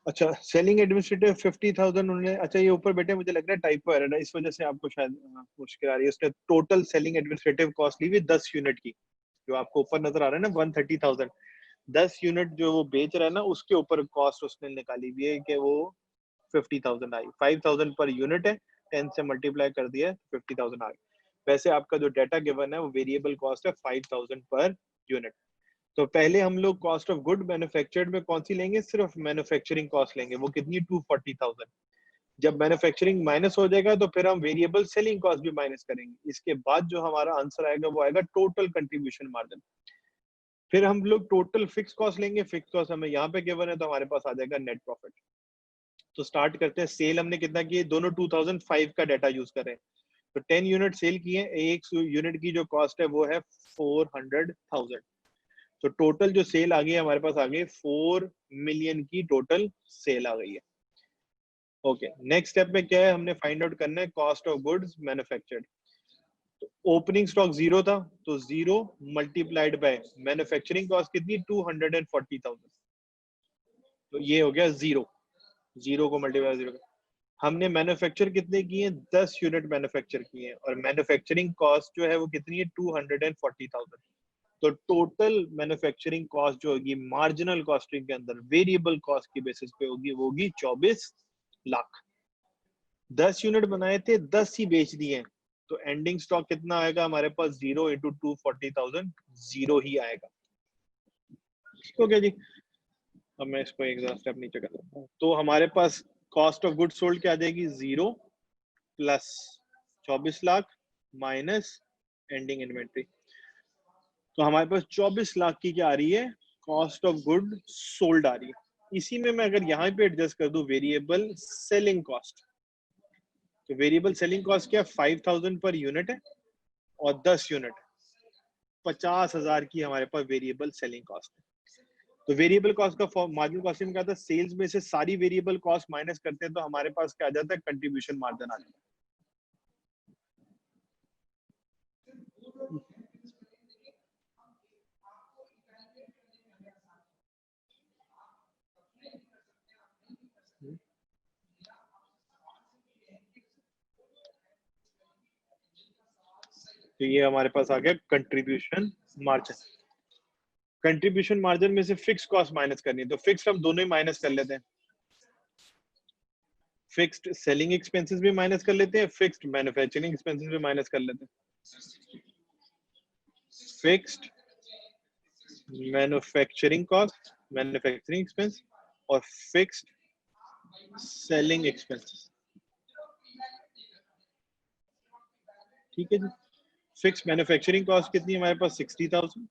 [SPEAKER 1] अच्छा, सेलिंग एडमिनिस्ट्रेटिव 50,000 उन्होंने, अच्छा ये ऊपर बेटे मुझे लग रहा है टाइपो एरर है, इस वजह से आपको शायद मुश्किल आ रही है। उसने टोटल सेलिंग एडमिनिस्ट्रेटिव कॉस्ट ली हुई 10 यूनिट की, जो आपको ऊपर नजर आ रहा है ना 130,000, 10 यूनिट जो वो बेच रहा है ना, उसके ऊपर कॉस्ट उसने निकाली हुई है कि वो 50,000 आई। 5,000 पर यूनिट है, 10 से मल्टीप्लाई कर दिया 50,000 आ गई। वैसे आपका जो डाटा गिवन है वो वेरिएबल कॉस्ट है 5,000 पर यूनिट। तो पहले हम लोग कॉस्ट ऑफ गुड मैन्युफैक्चर्ड में कौन सी लेंगे? सिर्फ मैन्युफैक्चरिंग कॉस्ट लेंगे, वो कितनी? 240,000। जब मैन्युफैक्चरिंग माइनस हो जाएगा तो फिर हम वेरिएबल सेलिंग कॉस्ट भी माइनस करेंगे। इसके बाद जो हमारा आंसर आएगा वो आएगा टोटल कंट्रीब्यूशन मार्जिन। फिर हम लोग टोटल फिक्स कॉस्ट लेंगे, फिक्स कॉस्ट हमें यहाँ पे गिवन है तो हमारे पास आ जाएगा नेट प्रॉफिट। तो स्टार्ट करते हैं। सेल हमने कितना किए? दोनों 2005 का डाटा यूज करें, तो 10 यूनिट सेल किए, एक यूनिट की जो कॉस्ट है वो है 400,000। तो टोटल जो सेल आ गई है हमारे पास आ गई 4 मिलियन की टोटल सेल आ गई है। ओके, नेक्स्ट स्टेप में क्या है? हमने फाइंड आउट करना है कॉस्ट ऑफ गुड्स मैन्युफैक्चर्ड। तो ओपनिंग स्टॉक 0 था, तो 0 मल्टीप्लाइड बाय मैन्युफैक्चरिंग कॉस्ट कितनी? 240,000, तो ये हो गया 0, 0 को मल्टीप्लाई 0। हमने मैन्युफैक्चर कितने किए? 10 यूनिट मैन्युफैक्चर किए हैं, और मैन्युफैक्चरिंग कॉस्ट जो है वो कितनी है? 240,000। तो टोटल मैन्युफैक्चरिंग कॉस्ट जो होगी मार्जिनल कॉस्टिंग के अंदर वेरिएबल कॉस्ट की बेसिस पे होगी, वो होगी 24 लाख। 10 यूनिट बनाए थे, 10 ही बेच दिए, तो एंडिंग स्टॉक कितना आएगा हमारे पास? 0 इंटू 240,000, 0 ही आएगा। ठीक हो गया जी। अब मैं इसको एक स्टेप नीचे कर देता हूँ। तो हमारे पास कॉस्ट ऑफ गुड सोल्ड क्या आ जाएगी? 0 plus 24 lakh minus ending inventory. तो हमारे पास 24 लाख की क्या आ रही है? कॉस्ट ऑफ गुड सोल्ड आ रही है। इसी में मैं अगर यहाँ पे एडजस्ट कर दूं वेरिएबल सेलिंग कॉस्ट, तो वेरिएबल सेलिंग कॉस्ट क्या? 5,000 पर यूनिट है, और 10 यूनिट 50,000 की हमारे पास वेरिएबल सेलिंग कॉस्ट है। तो वेरिएबल कॉस्ट का मार्जिनल कॉस्टिंग में क्या था? सेल्स में से सारी वेरिएबल कॉस्ट माइनस करते हैं तो हमारे पास क्या आ जाता है? कंट्रीब्यूशन मार्जिन आ जाता है। तो ये हमारे पास आ गया कंट्रीब्यूशन मार्जिन। कंट्रीब्यूशन मार्जिन में से फिक्स कॉस्ट माइनस करनी है, तो फिक्स हम दोनों ही माइनस कर लेते हैं। फिक्स्ड सेलिंग एक्सपेंसेस भी माइनस कर लेते हैं, फिक्स्ड मैन्युफैक्चरिंग एक्सपेंसेस भी माइनस कर लेते हैं। Fixed manufacturing cost, manufacturing expense, और फिक्स्ड सेलिंग एक्सपेंसेस। ठीक है जी। फिक्स्ड मैन्युफैक्चरिंग कॉस्ट कितनी है हमारे पास? 60,000।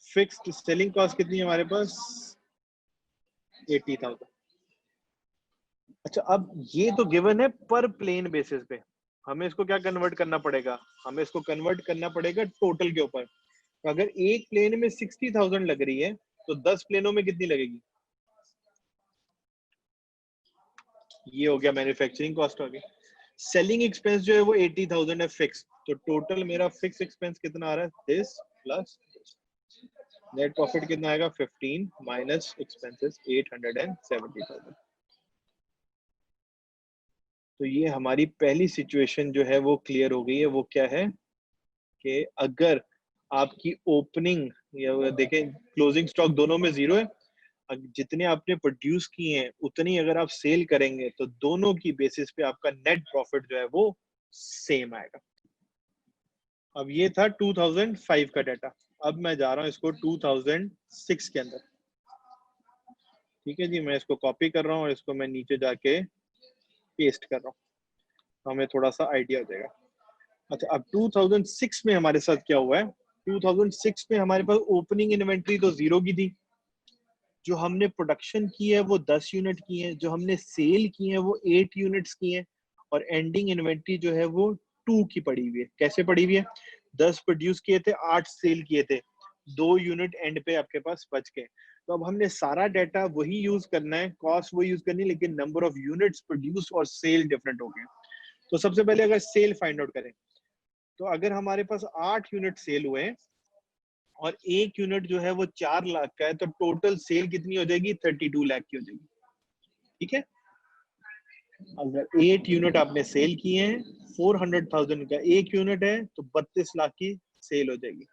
[SPEAKER 1] फिक्स्ड सेलिंग कॉस्ट कितनी है हमारे पास? 80,000। अच्छा, अब ये तो गिवन है पर प्लेन बेसिस पे, हमें इसको क्या कन्वर्ट करना पड़ेगा? हमें इसको कन्वर्ट करना पड़ेगा टोटल के ऊपर। तो अगर एक प्लेन में 60,000 लग रही है, तो 10 प्लेनों में कितनी लगेगी? ये हो गया मैन्युफैक्चरिंग कॉस्ट हो गई। सेलिंग एक्सपेंस जो है वो 80,000 है फिक्स, तो टोटल मेरा फिक्स एक्सपेंस कितना आ रहा है? दिस प्लस नेट प्रॉफिट कितना आएगा? 15 माइनस एक्सपेंसेस 870,000। तो ये हमारी पहली सिचुएशन जो है वो क्लियर हो गई है। वो क्या है कि अगर आपकी ओपनिंग या देखें क्लोजिंग स्टॉक दोनों में 0 है, जितने आपने प्रोड्यूस किए हैं उतनी अगर आप सेल करेंगे तो दोनों की बेसिस पे आपका नेट प्रॉफिट जो है वो सेम आएगा। अब ये था 2005 का डाटा। अब मैं जा रहा हूं इसको 2006 के अंदर। ठीक है जी, मैं इसको कॉपी कर रहा हूँ और इसको मैं नीचे जाके पेस्ट कर रहा हूँ, तो हमें थोड़ा सा आइडिया हो जाएगा। अच्छा, अब 2006 में हमारे साथ क्या हुआ है? 2006 में हमारे पास ओपनिंग इन्वेंट्री तो 0 की थी, जो हमने प्रोडक्शन की है वो 10 यूनिट की है, जो हमने सेल की है वो 8 यूनिट्स की है, और एंडिंग इन्वेंट्री जो है वो 2 की पड़ी हुई है। कैसे पड़ी हुई है? 10 प्रोड्यूस किए थे, 8 सेल किए थे, 2 यूनिट एंड पे आपके पास बच गए। तो अब हमने सारा डाटा वही यूज करना है, कॉस्ट वही यूज करनी है, लेकिन नंबर ऑफ यूनिट्स प्रोड्यूस और सेल डिफरेंट हो गए। तो सबसे पहले अगर सेल फाइंड आउट करें, तो अगर हमारे पास 8 यूनिट सेल हुए और 1 यूनिट जो है वो 4 लाख का है, तो टोटल सेल कितनी हो जाएगी? 32 लाख की हो जाएगी। ठीक है, अगर 8 यूनिट आपने सेल किए हैं, 400,000 का 1 यूनिट है, तो 32 लाख की सेल हो जाएगी।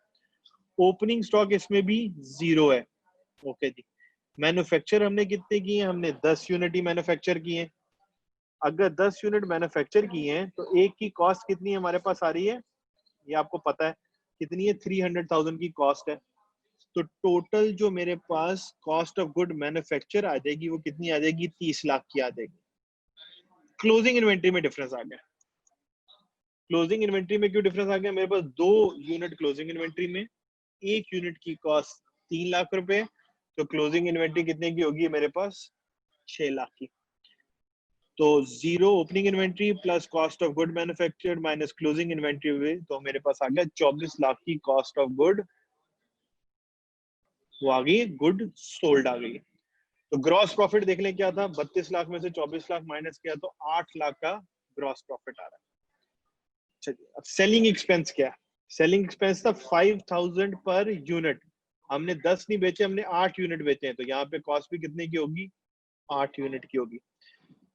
[SPEAKER 1] ओपनिंग स्टॉक इसमें भी 0 है। ओके जी, मैन्युफैक्चर हमने कितने किए? हमने 10 यूनिट ही मैन्युफैक्चर किए हैं। अगर 10 यूनिट मैन्युफैक्चर किए हैं तो एक की कॉस्ट कितनी हमारे पास आ रही है? ये आपको पता है कितनी है? 300,000 की कॉस्ट है। तो टोटल जो मेरे पास कॉस्ट ऑफ गुड मैन्युफैक्चर आ जाएगी वो कितनी आ जाएगी? 30 लाख की आ जाएगी। क्लोजिंग इन्वेंट्री में डिफरेंस आ गया। क्लोजिंग इन्वेंट्री में क्यों डिफरेंस आ गया? मेरे पास 2 यूनिट क्लोजिंग इन्वेंट्री में, 1 यूनिट की कॉस्ट 3 लाख रुपए, तो क्लोजिंग इन्वेंट्री कितने की होगी मेरे पास? 6 लाख की। तो 0 opening inventory plus cost of good manufactured minus closing inventory हुई, तो मेरे पास आ गया 24 लाख की कॉस्ट ऑफ गुड, वो आ गई गुड सोल्ड आ गई। तो ग्रॉस प्रॉफिट देख लें क्या था? 32 लाख में से 24 लाख माइनस किया तो 8 लाख का ग्रॉस प्रॉफिट आ रहा है। चलिए, अब सेलिंग एक्सपेंस क्या है? सेलिंग एक्सपेंस था 5000 पर यूनिट। हमने 10 नहीं बेचे, हमने 8 यूनिट बेचे हैं, तो यहाँ पे कॉस्ट भी कितने की होगी? 8 यूनिट की होगी।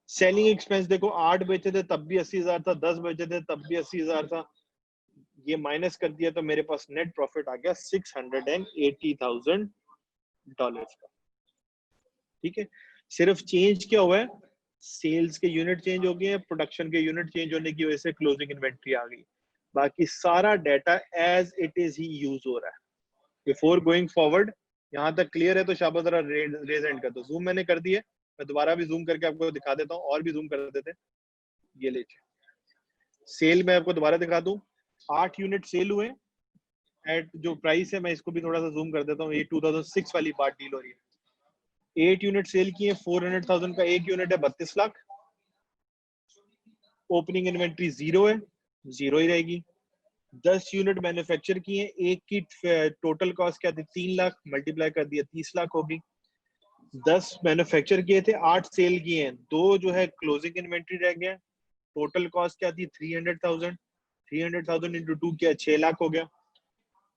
[SPEAKER 1] सेलिंग एक्सपेंस देखो, 8 बेचे थे तब भी 80,000 था, 10 बेचे थे तब भी 80,000 था, ये माइनस कर दिया तो मेरे पास नेट प्रॉफिट आ गया $680,000 का। ठीक है, सिर्फ चेंज क्या हुआ है? सेल्स के यूनिट चेंज हो गए हैं, प्रोडक्शन के यूनिट चेंज होने की वजह से क्लोजिंग इन्वेंट्री आ गई। बाकी सारा डाटा एज इट इज ही यूज हो रहा है। बिफोर गोइंग फॉरवर्ड, यहाँ तक क्लियर है? तो शाबाश, जरा रेज एंड कर दो। जूम मैंने कर दी है, मैं दोबारा भी जूम करके आपको दिखा देता हूँ, और भी जूम कर देते। ये लीजिए, सेल मैं आपको दोबारा दिखा दूं। 8 यूनिट सेल हुए एट जो प्राइस है, मैं इसको भी थोड़ा सा जूम कर देता हूँ, ये 2006 वाली बात डील हो रही है। 8 यूनिट सेल किए, 400,000 का 1 यूनिट है, 32 लाख। ओपनिंग इन्वेंट्री 0 है, 0 ही रहेगी। 10 यूनिट मैन्युफैक्चर किए, एक की टोटल कॉस्ट क्या थी? 3 लाख, मल्टीप्लाई कर दिया 30 लाख होगी। 10 मैन्युफैक्चर किए थे, 8 सेल किए हैं, 2 जो है क्लोजिंग इन्वेंट्री रह गया। टोटल कॉस्ट क्या थी? 300,000। 300,000 इंटू 2 क्या? 6 लाख हो गया।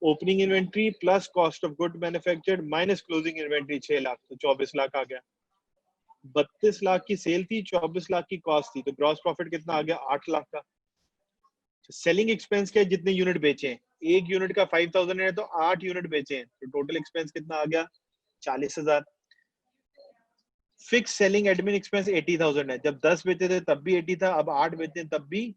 [SPEAKER 1] Opening inventory plus cost of good manufactured minus closing inventory 6 lakh, तो 24 लाख आ गया। 32 लाख की सेल थी, 24 लाख की कॉस्ट थी, तो ग्रॉस प्रॉफिट कितना आ गया? 8 लाख का। सेलिंग एक्सपेंस क्या है? जितने यूनिट बेचे हैं, एक यूनिट का 5,000 है, तो 8 यूनिट बेचे हैं, तो टोटल एक्सपेंस कितना आ गया? 40,000। फिक्स सेलिंग एडमिन एक्सपेंस 80,000 है, जब 10 बेचे थे तब भी 80 था, अब 8 बेचे तब भी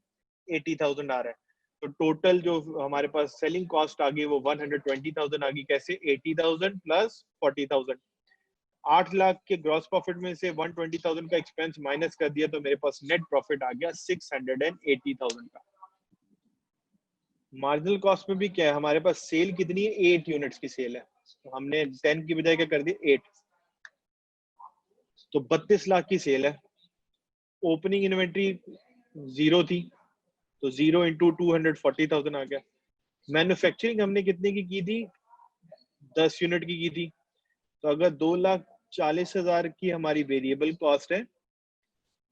[SPEAKER 1] 80,000 आ रहा है। तो टोटल जो हमारे पास सेलिंग कॉस्ट आ गई वो 120,000 आ गई। कैसे? 80,000 प्लस 40,000। 8 लाख के ग्रॉस प्रॉफिट में से 120,000 का एक्सपेंस माइनस कर दिया, तो मेरे पास नेट प्रॉफिट आ गया 680,000 का। मार्जिनल कॉस्ट में भी क्या है? हमारे पास सेल कितनी है? 8 यूनिट्स की सेल है, तो हमने 10 की बजाय क्या कर दी? 8, तो 32 लाख की सेल है। ओपनिंग इन्वेंट्री 0 थी, तो 0 इंटू 240,000 आ गया। मैन्युफैक्चरिंग हमने कितने की थी? 10 यूनिट की थी, तो अगर 2,40,000 की हमारी वेरिएबल कॉस्ट है,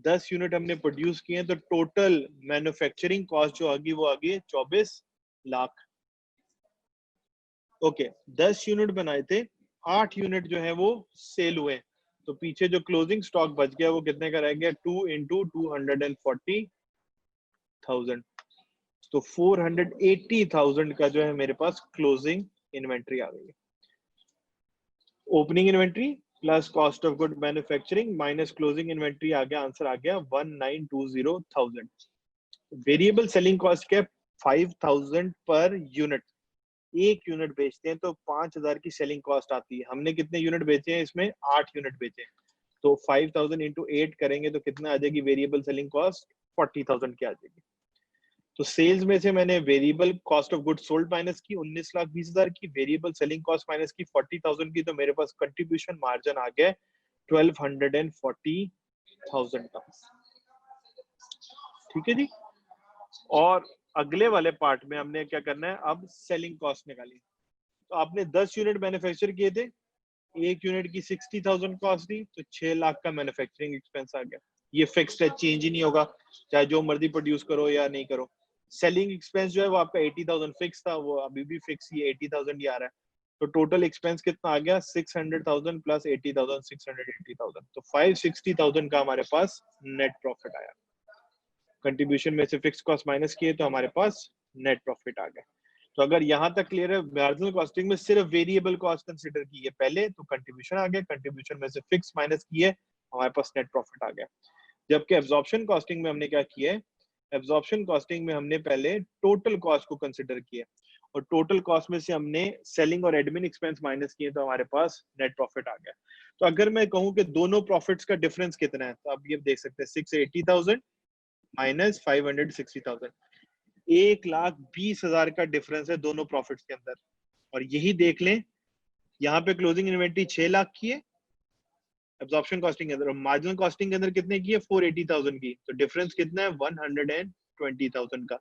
[SPEAKER 1] 10 यूनिट हमने प्रोड्यूस किए हैं, तो टोटल मैन्युफैक्चरिंग कॉस्ट जो आ गई वो आ गई 24 लाख। ओके, 10 यूनिट बनाए थे, 8 यूनिट जो है वो सेल हुए, तो पीछे जो क्लोजिंग स्टॉक बच गया वो कितने का रह गया? 2 इंटू 240,000, तो 480,000 का जो है मेरे पास क्लोजिंग इन्वेंट्री आ गई है। Opening inventory plus cost of good manufacturing minus closing inventory आ गया, आंसर आ गया 1920,000। वेरिएबल सेलिंग कॉस्ट क्या, 5,000 पर यूनिट। एक यूनिट बेचते हैं तो 5,000 की सेलिंग कॉस्ट आती है। हमने कितने यूनिट बेचे हैं इसमें, 8 यूनिट बेचे हैं, तो 5,000 इंटू 8 करेंगे तो कितना आ जाएगी वेरिएबल सेलिंग कॉस्ट, 40,000 की आ जाएगी। तो सेल्स में से मैंने variable cost of good sold minus की 19,20,000 की, वेरिएबल सेलिंग कॉस्ट माइनस की 40,000 की, तो मेरे पास कंट्रीब्यूशन मार्जिन आ गया 1240,000 का। ठीक है जी। और अगले वाले पार्ट में हमने क्या करना है, अब सेलिंग कॉस्ट निकाली। तो आपने 10 यूनिट मैन्युफैक्चर किए थे, एक यूनिट की 60,000 कॉस्ट दी, तो 6 लाख का मैन्युफैक्चरिंग एक्सपेंस आ गया। ये फिक्स्ड है, चेंज ही नहीं होगा, चाहे जो मर्जी प्रोड्यूस करो या नहीं करो। सेलिंग एक्सपेंस जो है वो आपका 80,000 फिक्स था, वो अभी भी फिक्स ही 80,000 ही आ रहा है। तो टोटल एक्सपेंस कितना आ गया, 600,000 प्लस 80,000, 680,000, तो 560,000 का हमारे पास नेट प्रॉफिट आया। कंट्रीब्यूशन में से फिक्स कॉस्ट माइनस किए तो हमारे पास नेट प्रॉफिट आ गया। तो अगर यहाँ तक क्लियर है, मार्जिनल कॉस्टिंग में सिर्फ वेरिएबल कॉस्ट कंसीडर की है पहले, तो कंट्रीब्यूशन आ गया, कंट्रीब्यूशन में से फिक्स माइनस किए, हमारे पास नेट प्रॉफिट आ गया। जबकि एब्जॉर्प्शन कॉस्टिंग में हमने क्या किया है, एब्जॉर्प्शन कॉस्टिंग में हमने पहले टोटल कॉस्ट को कंसीडर किया, और टोटल कॉस्ट में से हमने सेलिंग और एडमिन एक्सपेंस माइनस किए, तो हमारे पास नेट प्रॉफिट आ गया। तो अगर मैं कहूँ कि दोनों प्रॉफिट्स का डिफरेंस कितना है, तो आप ये देख सकते हैं 680,000 माइनस 560,000, 1,20,000 का डिफरेंस है दोनों प्रॉफिट्स के अंदर। और यही देख लें, यहाँ पे क्लोजिंग इन्वेंट्री 6 लाख की है एब्जॉर्प्शन कॉस्टिंग के अंदर, मार्जिनल कॉस्टिंग के अंदर कितने की है, 480,000 की, तो डिफरेंस कितना है 120,000 का।